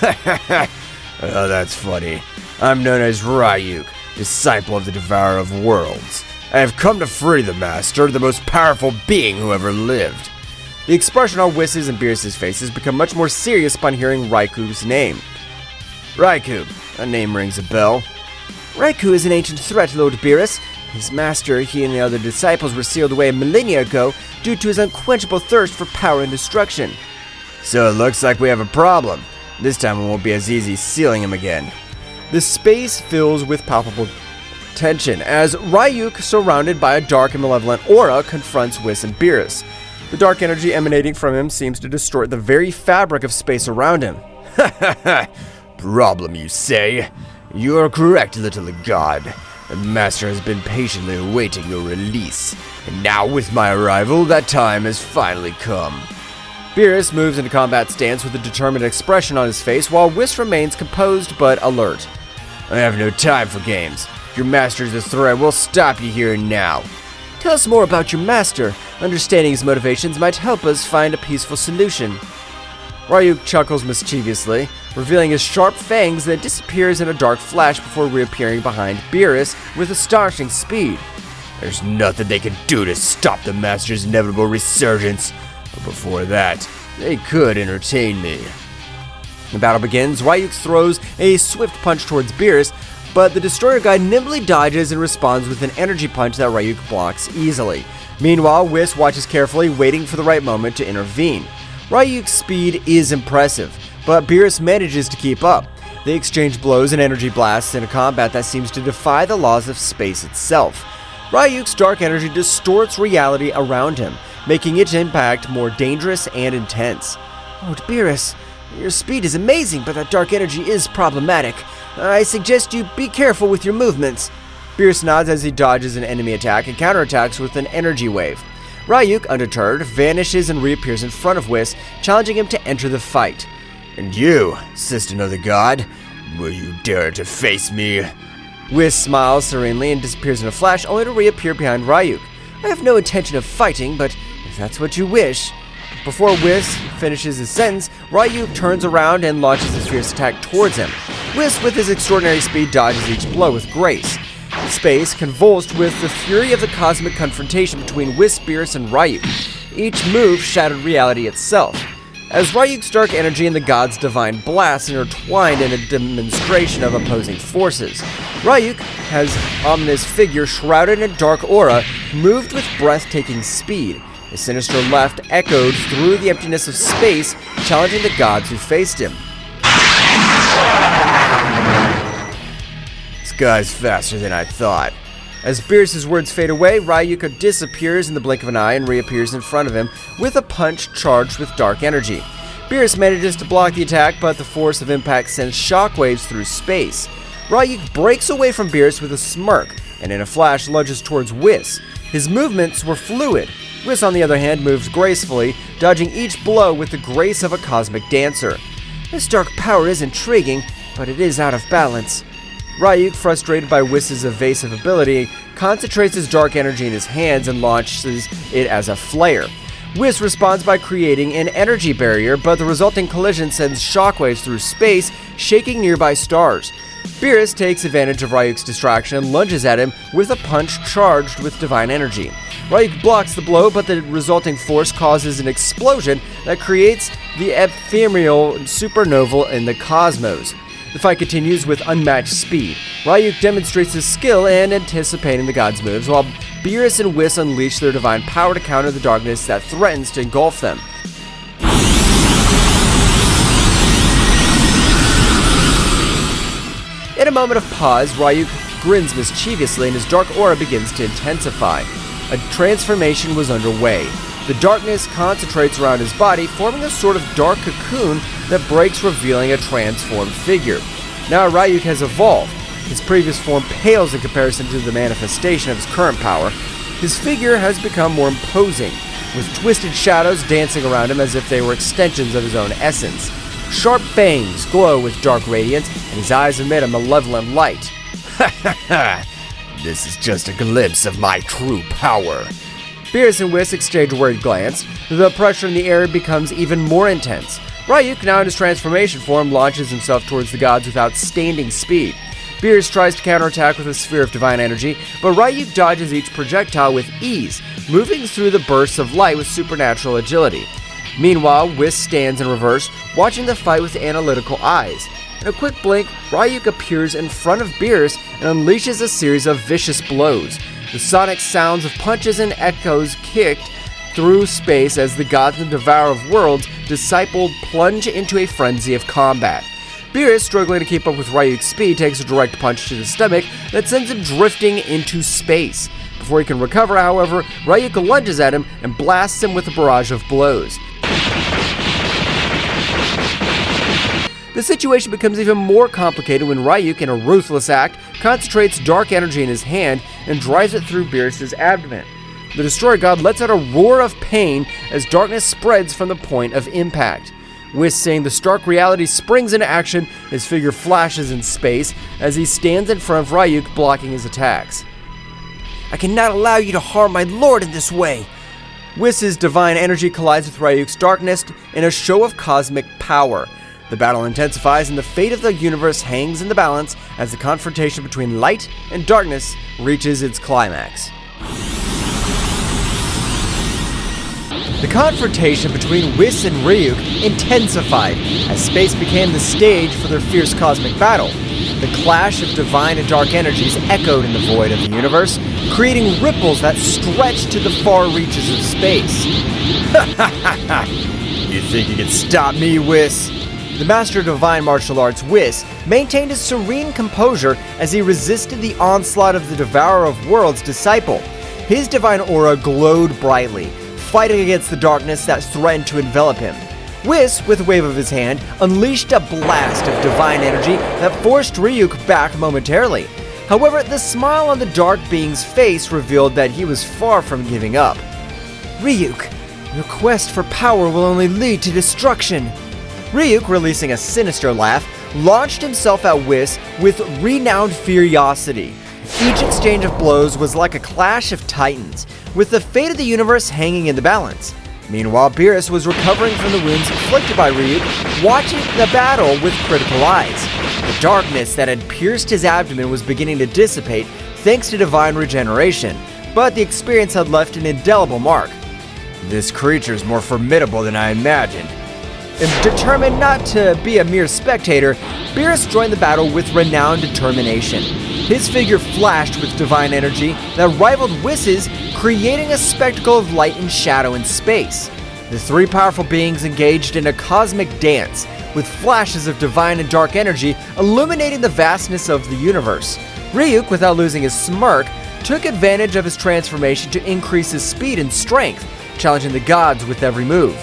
Oh, that's funny. I'm known as Ryuk, disciple of the Devourer of Worlds. I have come to free the Master, the most powerful being who ever lived. The expression on Whis' and Beerus' faces become much more serious upon hearing Raiku's name. Raikou, a name rings a bell. Raikou is an ancient threat, Lord Beerus. His master, he and the other disciples were sealed away a millennia ago due to his unquenchable thirst for power and destruction. So it looks like we have a problem. This time it won't be as easy sealing him again. The space fills with palpable tension as Ryuk, surrounded by a dark and malevolent aura, confronts Whis and Beerus. The dark energy emanating from him seems to distort the very fabric of space around him. Problem, you say? You are correct, little god. The Master has been patiently awaiting your release, and now with my arrival, that time has finally come. Beerus moves into combat stance with a determined expression on his face, while Whis remains composed but alert. I have no time for games. If your master is a threat, we'll stop you here and now. Tell us more about your master. Understanding his motivations might help us find a peaceful solution. Ryuk chuckles mischievously, revealing his sharp fangs, then disappears in a dark flash before reappearing behind Beerus with astonishing speed. There's nothing they can do to stop the Master's inevitable resurgence, but before that, they could entertain me. The battle begins. Ryuk throws a swift punch towards Beerus, but the Destroyer God nimbly dodges and responds with an energy punch that Ryuk blocks easily. Meanwhile, Whis watches carefully, waiting for the right moment to intervene. Ryuk's speed is impressive, but Beerus manages to keep up. They exchange blows and energy blasts in a combat that seems to defy the laws of space itself. Ryuk's dark energy distorts reality around him, making its impact more dangerous and intense. Oh, Beerus, your speed is amazing, but that dark energy is problematic. I suggest you be careful with your movements. Beerus nods as he dodges an enemy attack and counterattacks with an energy wave. Ryuk, undeterred, vanishes and reappears in front of Whis, challenging him to enter the fight. And you, Assistant of the God, will you dare to face me? Whis smiles serenely and disappears in a flash, only to reappear behind Ryuk. I have no intention of fighting, but if that's what you wish. Before Whis finishes his sentence, Ryuk turns around and launches his fierce attack towards him. Whis, with his extraordinary speed, dodges each blow with grace. Space convulsed with the fury of the cosmic confrontation between Whis, Beerus, and Ryuk. Each move shattered reality itself. As Ryuk's dark energy and the god's divine blast intertwined in a demonstration of opposing forces, Ryuk, his ominous figure shrouded in a dark aura, moved with breathtaking speed. His sinister left echoed through the emptiness of space, challenging the gods who faced him. This guy's faster than I thought. As Beerus' words fade away, Ryuk disappears in the blink of an eye and reappears in front of him with a punch charged with dark energy. Beerus manages to block the attack, but the force of impact sends shockwaves through space. Ryuk breaks away from Beerus with a smirk, and in a flash lunges towards Whis. His movements were fluid. Whis, on the other hand, moves gracefully, dodging each blow with the grace of a cosmic dancer. This dark power is intriguing, but it is out of balance. Ryuk, frustrated by Whis' evasive ability, concentrates his dark energy in his hands and launches it as a flare. Whis responds by creating an energy barrier, but the resulting collision sends shockwaves through space, shaking nearby stars. Beerus takes advantage of Ryuk's distraction and lunges at him with a punch charged with divine energy. Ryuk blocks the blow, but the resulting force causes an explosion that creates the ephemeral supernova in the cosmos. The fight continues with unmatched speed. Ryuk demonstrates his skill in anticipating the gods' moves, while Beerus and Whis unleash their divine power to counter the darkness that threatens to engulf them. In a moment of pause, Ryuk grins mischievously and his dark aura begins to intensify. A transformation was underway. The darkness concentrates around his body, forming a sort of dark cocoon that breaks, revealing a transformed figure. Now Ryuk has evolved. His previous form pales in comparison to the manifestation of his current power. His figure has become more imposing, with twisted shadows dancing around him as if they were extensions of his own essence. Sharp fangs glow with dark radiance, and his eyes emit a malevolent light. Ha ha ha! This is just a glimpse of my true power. Beerus and Whis exchange a worried glance. The pressure in the air becomes even more intense. Ryuk, now in his transformation form, launches himself towards the gods with outstanding speed. Beerus tries to counterattack with a sphere of divine energy, but Ryuk dodges each projectile with ease, moving through the bursts of light with supernatural agility. Meanwhile, Whis stands in reverse, watching the fight with analytical eyes. In a quick blink, Ryuk appears in front of Beerus and unleashes a series of vicious blows. The sonic sounds of punches and echoes kicked through space as the gods and devourer of worlds, discipled, plunge into a frenzy of combat. Beerus, struggling to keep up with Ryuk's speed, takes a direct punch to the stomach that sends him drifting into space. Before he can recover, however, Ryuk lunges at him and blasts him with a barrage of blows. The situation becomes even more complicated when Ryuk, in a ruthless act, concentrates dark energy in his hand and drives it through Beerus' abdomen. The Destroyer God lets out a roar of pain as darkness spreads from the point of impact. Whis, seeing the stark reality, springs into action. His figure flashes in space as he stands in front of Ryuk, blocking his attacks. I cannot allow you to harm my lord in this way. Whis' divine energy collides with Ryuk's darkness in a show of cosmic power. The battle intensifies and the fate of the universe hangs in the balance as the confrontation between light and darkness reaches its climax. The confrontation between Whis and Ryuk intensified as space became the stage for their fierce cosmic battle. The clash of divine and dark energies echoed in the void of the universe, creating ripples that stretched to the far reaches of space. You think you can stop me, Whis? The master of divine martial arts, Whis, maintained his serene composure as he resisted the onslaught of the Devourer of Worlds disciple. His divine aura glowed brightly, fighting against the darkness that threatened to envelop him. Whis, with a wave of his hand, unleashed a blast of divine energy that forced Ryuk back momentarily. However, the smile on the dark being's face revealed that he was far from giving up. Ryuk, your quest for power will only lead to destruction. Ryuk, releasing a sinister laugh, launched himself at Whis with renowned furiosity. Each exchange of blows was like a clash of titans, with the fate of the universe hanging in the balance. Meanwhile, Beerus was recovering from the wounds inflicted by Ryuk, watching the battle with critical eyes. The darkness that had pierced his abdomen was beginning to dissipate thanks to divine regeneration, but the experience had left an indelible mark. This creature's more formidable than I imagined. And determined not to be a mere spectator, Beerus joined the battle with renowned determination. His figure flashed with divine energy that rivaled Whis's, creating a spectacle of light and shadow in space. The three powerful beings engaged in a cosmic dance, with flashes of divine and dark energy illuminating the vastness of the universe. Ryuk, without losing his smirk, took advantage of his transformation to increase his speed and strength, challenging the gods with every move.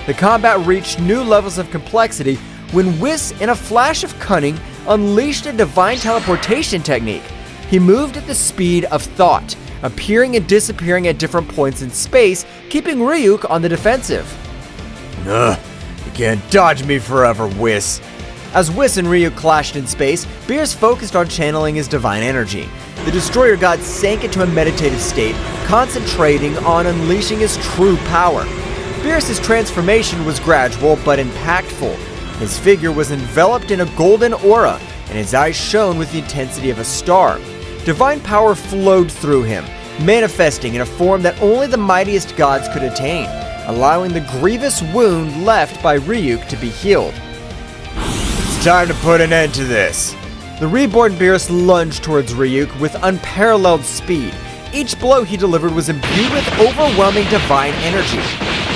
The combat reached new levels of complexity when Whis, in a flash of cunning, unleashed a divine teleportation technique. He moved at the speed of thought, appearing and disappearing at different points in space, keeping Ryuk on the defensive. You can't dodge me forever, Whis. As Whis and Ryuk clashed in space, Beerus focused on channeling his divine energy. The Destroyer God sank into a meditative state, concentrating on unleashing his true power. Beerus' transformation was gradual but impactful. His figure was enveloped in a golden aura, and his eyes shone with the intensity of a star. Divine power flowed through him, manifesting in a form that only the mightiest gods could attain, allowing the grievous wound left by Ryuk to be healed. It's time to put an end to this. The reborn Beerus lunged towards Ryuk with unparalleled speed. Each blow he delivered was imbued with overwhelming divine energy.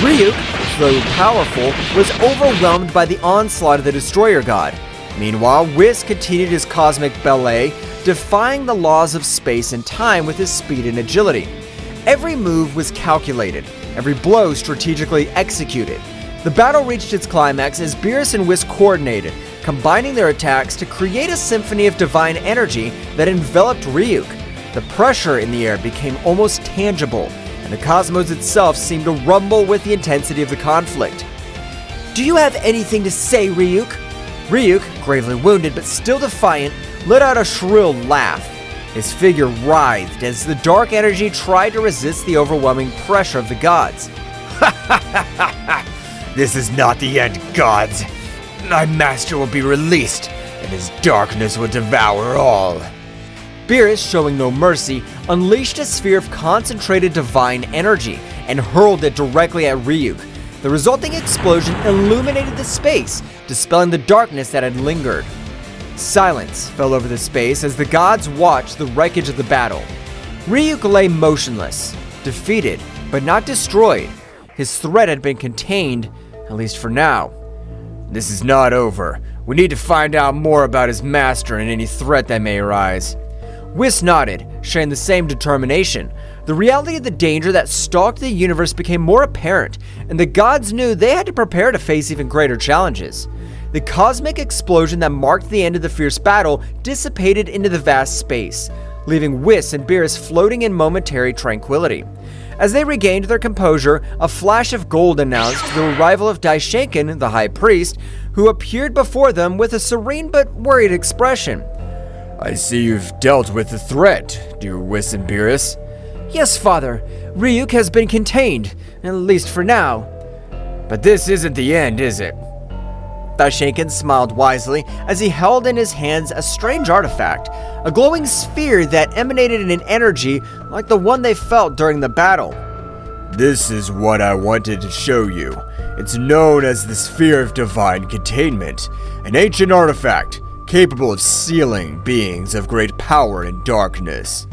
Ryuk, though powerful, was overwhelmed by the onslaught of the Destroyer God. Meanwhile, Whis continued his cosmic ballet, defying the laws of space and time with his speed and agility. Every move was calculated, every blow strategically executed. The battle reached its climax as Beerus and Whis coordinated, combining their attacks to create a symphony of divine energy that enveloped Ryuk. The pressure in the air became almost tangible, and the cosmos itself seemed to rumble with the intensity of the conflict. Do you have anything to say, Ryuk? Ryuk, gravely wounded but still defiant, let out a shrill laugh. His figure writhed as the dark energy tried to resist the overwhelming pressure of the gods. This is not the end, gods. My master will be released, and his darkness will devour all. Beerus, showing no mercy, unleashed a sphere of concentrated divine energy and hurled it directly at Ryuk. The resulting explosion illuminated the space, dispelling the darkness that had lingered. Silence fell over the space as the gods watched the wreckage of the battle. Ryuk lay motionless, defeated, but not destroyed. His threat had been contained, at least for now. This is not over. We need to find out more about his master and any threat that may arise. Whis nodded, sharing the same determination. The reality of the danger that stalked the universe became more apparent, and the gods knew they had to prepare to face even greater challenges. The cosmic explosion that marked the end of the fierce battle dissipated into the vast space, leaving Whis and Beerus floating in momentary tranquility. As they regained their composure, a flash of gold announced the arrival of Daishinkan, the High Priest, who appeared before them with a serene but worried expression. I see you've dealt with the threat, dear Whis and Beerus. Yes, Father. Ryuk has been contained, at least for now. But this isn't the end, is it? Daishinkan smiled wisely as he held in his hands a strange artifact, a glowing sphere that emanated an energy like the one they felt during the battle. This is what I wanted to show you. It's known as the Sphere of Divine Containment, an ancient artifact capable of sealing beings of great power and darkness.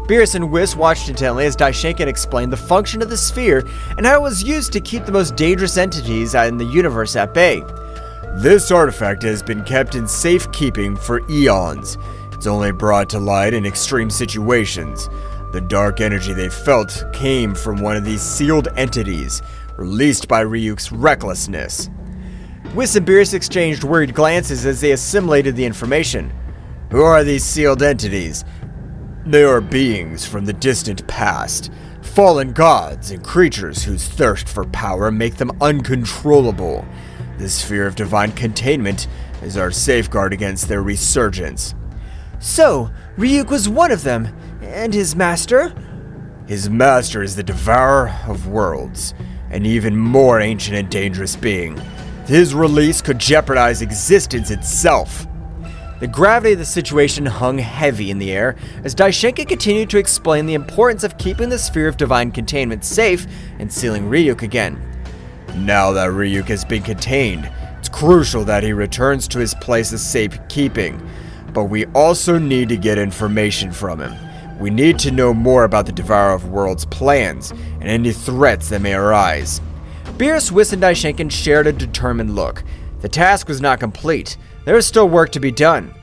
Beerus and Whis watched intently as Daishinkan explained the function of the sphere and how it was used to keep the most dangerous entities in the universe at bay. This artifact has been kept in safekeeping for eons. It's only brought to light in extreme situations. The dark energy they felt came from one of these sealed entities, released by Ryuk's recklessness. Whis and Beerus exchanged worried glances as they assimilated the information. Who are these sealed entities? They are beings from the distant past, fallen gods and creatures whose thirst for power make them uncontrollable. The sphere of divine containment is our safeguard against their resurgence. So, Ryuk was one of them, and his master? His master is the Devourer of Worlds, an even more ancient and dangerous being. His release could jeopardize existence itself. The gravity of the situation hung heavy in the air as Daishinkan continued to explain the importance of keeping the sphere of divine containment safe and sealing Ryuk again. Now that Ryuk has been contained, it's crucial that he returns to his place of safekeeping. But we also need to get information from him. We need to know more about the Devourer of Worlds' plans and any threats that may arise. Beerus, Whis, and Daishinkan shared a determined look. The task was not complete. There is still work to be done.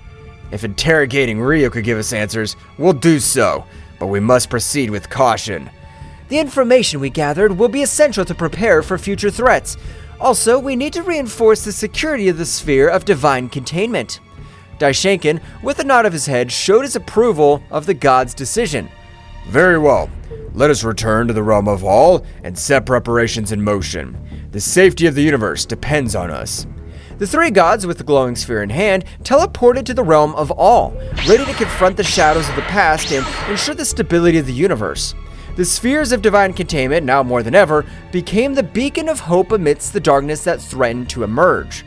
If interrogating Ryuk could give us answers, we'll do so, but we must proceed with caution. The information we gathered will be essential to prepare for future threats. Also, we need to reinforce the security of the sphere of divine containment. Daishinkan, with a nod of his head, showed his approval of the god's decision. Very well. Let us return to the realm of all and set preparations in motion. The safety of the universe depends on us. The three gods, with the glowing sphere in hand, teleported to the realm of all, ready to confront the shadows of the past and ensure the stability of the universe. The spheres of divine containment, now more than ever, became the beacon of hope amidst the darkness that threatened to emerge.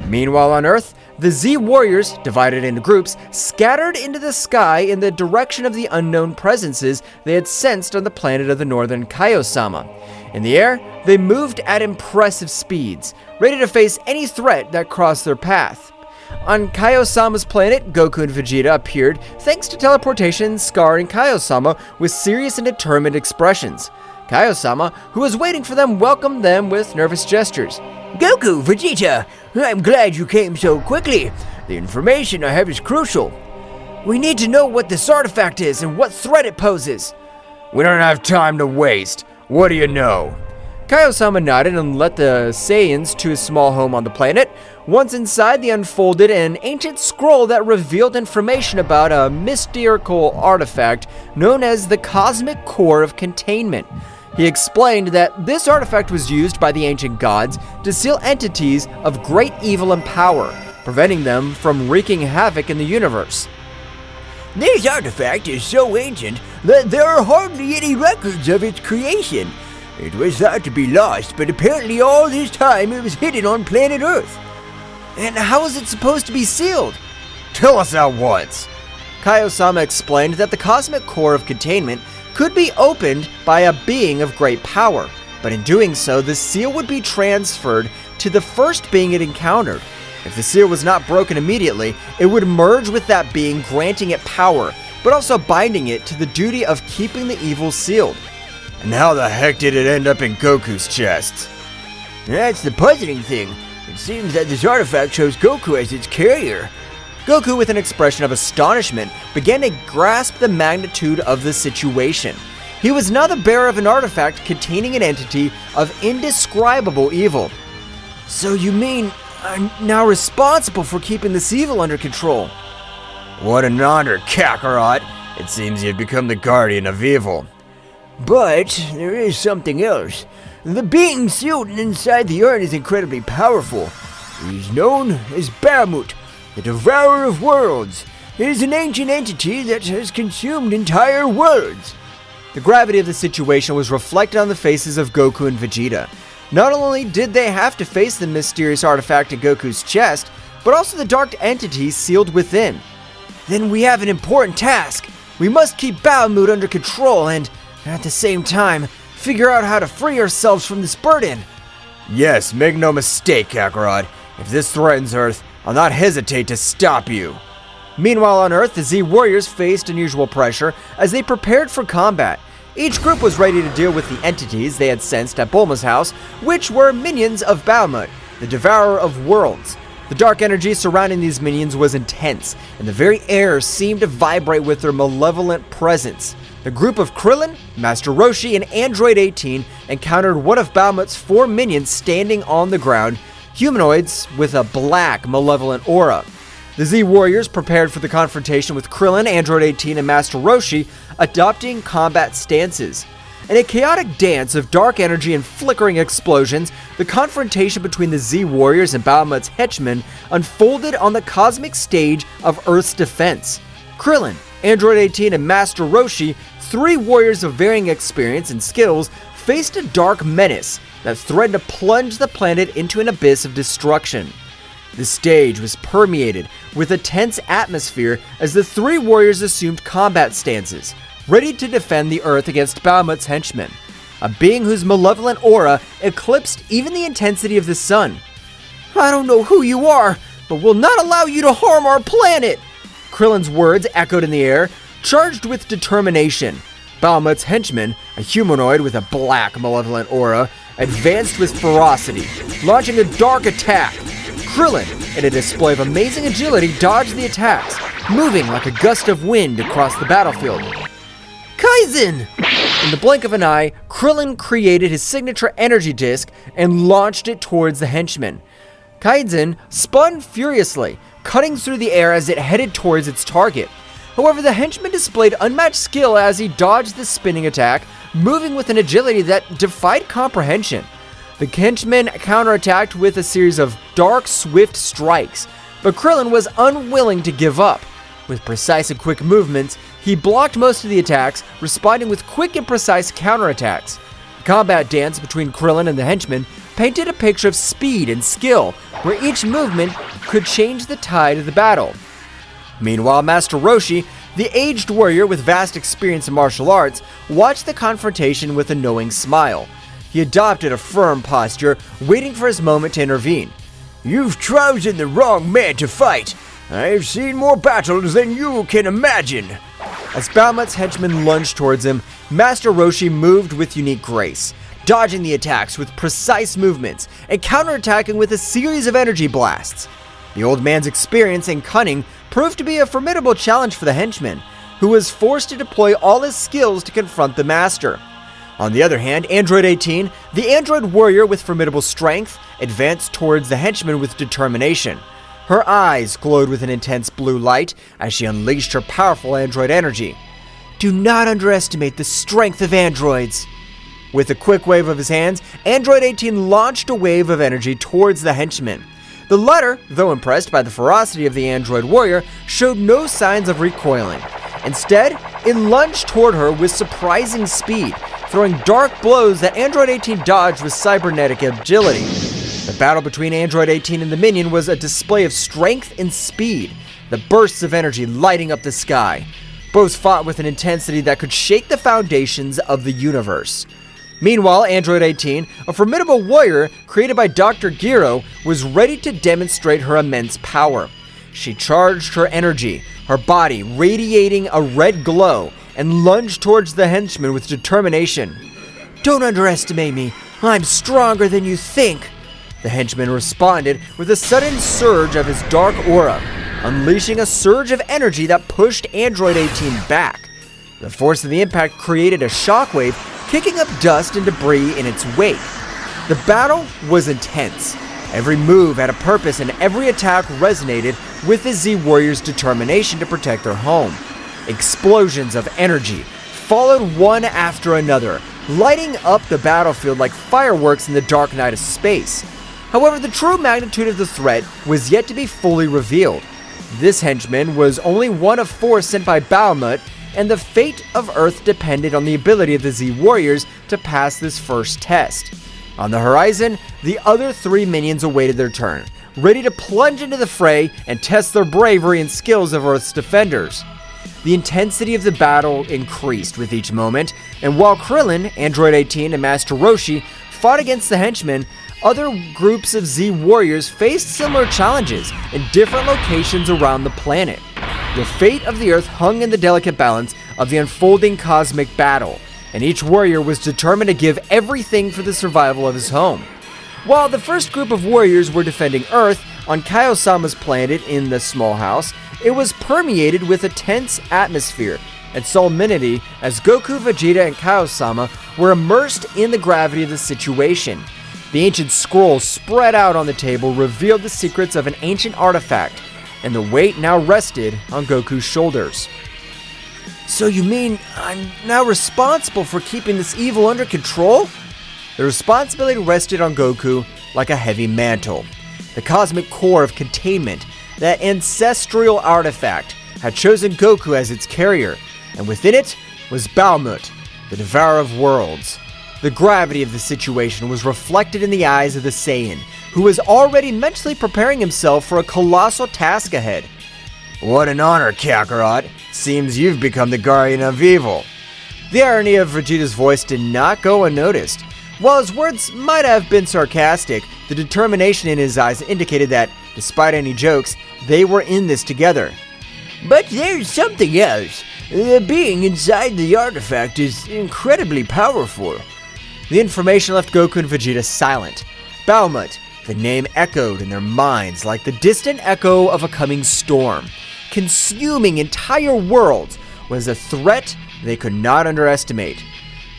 Meanwhile on Earth, the Z warriors, divided into groups, scattered into the sky in the direction of the unknown presences they had sensed on the planet of the northern Kaiosama. In the air, they moved at impressive speeds, ready to face any threat that crossed their path. On Kaiosama's planet, Goku and Vegeta appeared thanks to teleportation, scarring Kaiosama with serious and determined expressions. Kaiosama, who was waiting for them, welcomed them with nervous gestures. Goku, Vegeta, I'm glad you came so quickly. The information I have is crucial. We need to know what this artifact is and what threat it poses. We don't have time to waste. What do you know? Kaiosama nodded and led the Saiyans to his small home on the planet. Once inside, they unfolded an ancient scroll that revealed information about a mystical artifact known as the Cosmic Core of Containment. He explained that this artifact was used by the ancient gods to seal entities of great evil and power, preventing them from wreaking havoc in the universe. This artifact is so ancient that there are hardly any records of its creation. It was thought to be lost, but apparently all this time it was hidden on planet Earth. And how is it supposed to be sealed? Tell us at once. Kaiosama explained that the Cosmic Core of Containment could be opened by a being of great power, but in doing so, the seal would be transferred to the first being it encountered. If the seal was not broken immediately, it would merge with that being, granting it power, but also binding it to the duty of keeping the evil sealed. And how the heck did it end up in Goku's chest? That's the puzzling thing. It seems that this artifact shows Goku as its carrier. Goku, with an expression of astonishment, began to grasp the magnitude of the situation. He was now the bearer of an artifact containing an entity of indescribable evil. So you mean I'm now responsible for keeping this evil under control? What an honor, Kakarot! It seems you've become the guardian of evil. But there is something else. The being sealed inside the urn is incredibly powerful. He is known as Bahamut, the Devourer of Worlds. It is an ancient entity that has consumed entire worlds. The gravity of the situation was reflected on the faces of Goku and Vegeta. Not only did they have to face the mysterious artifact in Goku's chest, but also the dark entity sealed within. Then we have an important task. We must keep Bahamut under control and, at the same time, figure out how to free ourselves from this burden. Yes, make no mistake, Kakarot. If this threatens Earth, I'll not hesitate to stop you. Meanwhile on Earth, the Z Warriors faced unusual pressure as they prepared for combat. Each group was ready to deal with the entities they had sensed at Bulma's house, which were minions of Bahamut, the Devourer of Worlds. The dark energy surrounding these minions was intense, and the very air seemed to vibrate with their malevolent presence. The group of Krillin, Master Roshi, and Android 18 encountered one of Bahamut's 4 minions standing on the ground, humanoids with a black, malevolent aura. The Z Warriors prepared for the confrontation with Krillin, Android 18, and Master Roshi, adopting combat stances. In a chaotic dance of dark energy and flickering explosions, the confrontation between the Z Warriors and Bahamut's henchmen unfolded on the cosmic stage of Earth's defense. Krillin, Android 18, and Master Roshi, 3 warriors of varying experience and skills, faced a dark menace that threatened to plunge the planet into an abyss of destruction. The stage was permeated with a tense atmosphere as the 3 warriors assumed combat stances, ready to defend the Earth against Bahamut's henchmen, a being whose malevolent aura eclipsed even the intensity of the sun. I don't know who you are, but we'll not allow you to harm our planet! Krillin's words echoed in the air, charged with determination. Bahamut's henchman, a humanoid with a black, malevolent aura, advanced with ferocity, launching a dark attack. Krillin, in a display of amazing agility, dodged the attacks, moving like a gust of wind across the battlefield. Kaizen! In the blink of an eye, Krillin created his signature energy disc and launched it towards the henchman. Kaizen spun furiously, cutting through the air as it headed towards its target. However, the henchman displayed unmatched skill as he dodged the spinning attack, moving with an agility that defied comprehension. The henchman counterattacked with a series of dark, swift strikes, but Krillin was unwilling to give up. With precise and quick movements, he blocked most of the attacks, responding with quick and precise counterattacks. The combat dance between Krillin and the henchman painted a picture of speed and skill, where each movement could change the tide of the battle. Meanwhile, Master Roshi, the aged warrior with vast experience in martial arts, watched the confrontation with a knowing smile. He adopted a firm posture, waiting for his moment to intervene. You've chosen the wrong man to fight. I've seen more battles than you can imagine. As Bahamut's henchmen lunged towards him, Master Roshi moved with unique grace, dodging the attacks with precise movements and counterattacking with a series of energy blasts. The old man's experience and cunning proved to be a formidable challenge for the henchman, who was forced to deploy all his skills to confront the master. On the other hand, Android 18, the android warrior with formidable strength, advanced towards the henchman with determination. Her eyes glowed with an intense blue light as she unleashed her powerful android energy. Do not underestimate the strength of androids. With a quick wave of his hands, Android 18 launched a wave of energy towards the henchman. The latter, though impressed by the ferocity of the android warrior, showed no signs of recoiling. Instead, it lunged toward her with surprising speed, throwing dark blows that Android 18 dodged with cybernetic agility. The battle between Android 18 and the minion was a display of strength and speed, the bursts of energy lighting up the sky. Both fought with an intensity that could shake the foundations of the universe. Meanwhile, Android 18, a formidable warrior created by Dr. Gero, was ready to demonstrate her immense power. She charged her energy, her body radiating a red glow, and lunged towards the henchman with determination. Don't underestimate me. I'm stronger than you think. The henchman responded with a sudden surge of his dark aura, unleashing a surge of energy that pushed Android 18 back. The force of the impact created a shockwave, kicking up dust and debris in its wake. The battle was intense. Every move had a purpose and every attack resonated with the Z Warriors' determination to protect their home. Explosions of energy followed one after another, lighting up the battlefield like fireworks in the dark night of space. However, the true magnitude of the threat was yet to be fully revealed. This henchman was only one of 4 sent by Bahamut, and the fate of Earth depended on the ability of the Z Warriors to pass this first test. On the horizon, the other 3 minions awaited their turn, ready to plunge into the fray and test their bravery and skills of Earth's defenders. The intensity of the battle increased with each moment, and while Krillin, Android 18, and Master Roshi fought against the henchmen, other groups of Z warriors faced similar challenges in different locations around the planet. The fate of the Earth hung in the delicate balance of the unfolding cosmic battle, and each warrior was determined to give everything for the survival of his home. While the first group of warriors were defending Earth on Kaio-sama's planet in the small house, it was permeated with a tense atmosphere and solemnity as Goku, Vegeta, and Kaio-sama were immersed in the gravity of the situation. The ancient scroll spread out on the table revealed the secrets of an ancient artifact, and the weight now rested on Goku's shoulders. So you mean I'm now responsible for keeping this evil under control? The responsibility rested on Goku like a heavy mantle. The cosmic core of containment, that ancestral artifact, had chosen Goku as its carrier, and within it was Bahamut, the devourer of worlds. The gravity of the situation was reflected in the eyes of the Saiyan, who was already mentally preparing himself for a colossal task ahead. What an honor, Kakarot. Seems you've become the guardian of evil. The irony of Vegeta's voice did not go unnoticed. While his words might have been sarcastic, the determination in his eyes indicated that, despite any jokes, they were in this together. But there's something else. The being inside the artifact is incredibly powerful. The information left Goku and Vegeta silent. Bahamut, the name echoed in their minds like the distant echo of a coming storm. Consuming entire worlds was a threat they could not underestimate.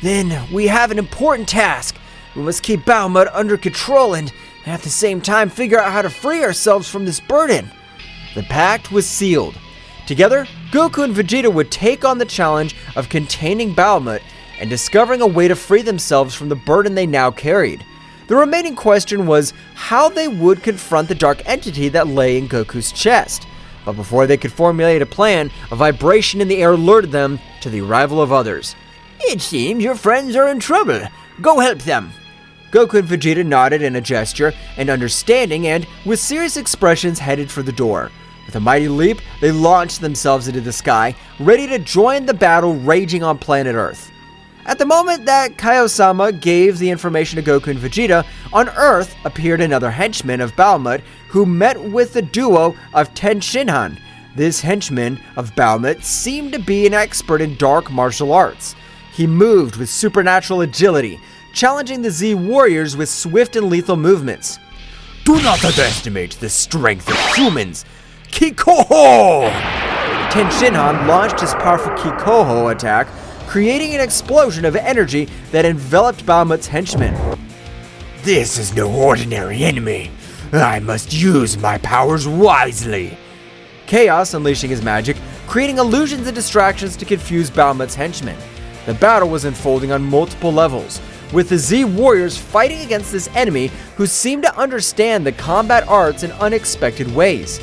Then we have an important task. We must keep Bahamut under control and at the same time figure out how to free ourselves from this burden. The pact was sealed. Together, Goku and Vegeta would take on the challenge of containing Bahamut and discovering a way to free themselves from the burden they now carried. The remaining question was how they would confront the dark entity that lay in Goku's chest. But before they could formulate a plan, a vibration in the air alerted them to the arrival of others. It seems your friends are in trouble. Go help them. Goku and Vegeta nodded in a gesture and understanding and, with serious expressions, headed for the door. With a mighty leap, they launched themselves into the sky, ready to join the battle raging on planet Earth. At the moment that Kaio-sama gave the information to Goku and Vegeta, on Earth appeared another henchman of Bahamut who met with the duo of Tenshinhan. This henchman of Bahamut seemed to be an expert in dark martial arts. He moved with supernatural agility, challenging the Z warriors with swift and lethal movements. Do not underestimate the strength of humans. Kikoho! Tenshinhan launched his powerful Kikoho attack, creating an explosion of energy that enveloped Bahamut's henchmen. This is no ordinary enemy. I must use my powers wisely. Chaos unleashing his magic, creating illusions and distractions to confuse Bahamut's henchmen. The battle was unfolding on multiple levels, with the Z warriors fighting against this enemy who seemed to understand the combat arts in unexpected ways.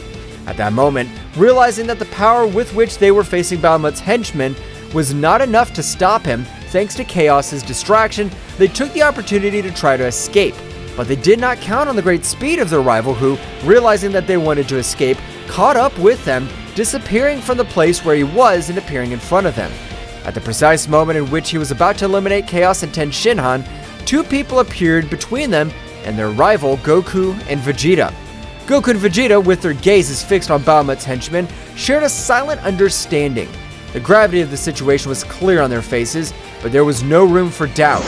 At that moment, realizing that the power with which they were facing Bahamut's henchmen was not enough to stop him, thanks to Chaos's distraction, they took the opportunity to try to escape. But they did not count on the great speed of their rival who, realizing that they wanted to escape, caught up with them, disappearing from the place where he was and appearing in front of them. At the precise moment in which he was about to eliminate Chaos and Tenshinhan, two people appeared between them and their rival Goku and Vegeta. Goku and Vegeta, with their gazes fixed on Bahamut's henchmen, shared a silent understanding. The gravity of the situation was clear on their faces, but there was no room for doubt.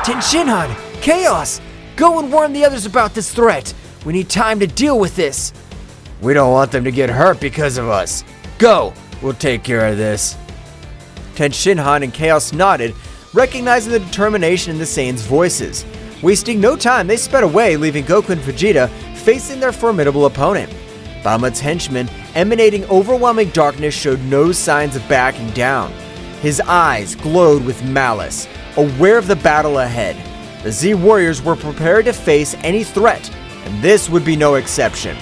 Tenshinhan! Chaos! Go and warn the others about this threat. We need time to deal with this. We don't want them to get hurt because of us. Go! We'll take care of this. Tenshinhan and Chaos nodded, recognizing the determination in the Saiyans' voices. Wasting no time, they sped away, leaving Goku and Vegeta facing their formidable opponent. Bahamut's henchman, emanating overwhelming darkness, showed no signs of backing down. His eyes glowed with malice, aware of the battle ahead. The Z warriors were prepared to face any threat, and this would be no exception.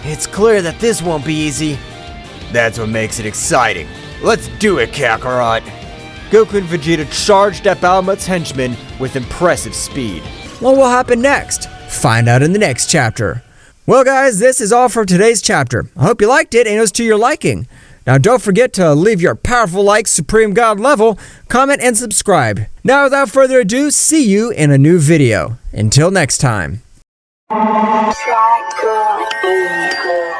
It's clear that this won't be easy. That's what makes it exciting. Let's do it, Kakarot. Goku and Vegeta charged at Bahamut's henchmen with impressive speed. What will happen next? Find out in the next chapter. Well guys, this is all for today's chapter. I hope you liked it and it was to your liking. Now don't forget to leave your powerful like Supreme God level, comment, and subscribe. Now without further ado, see you in a new video. Until next time. Psycho Eagle.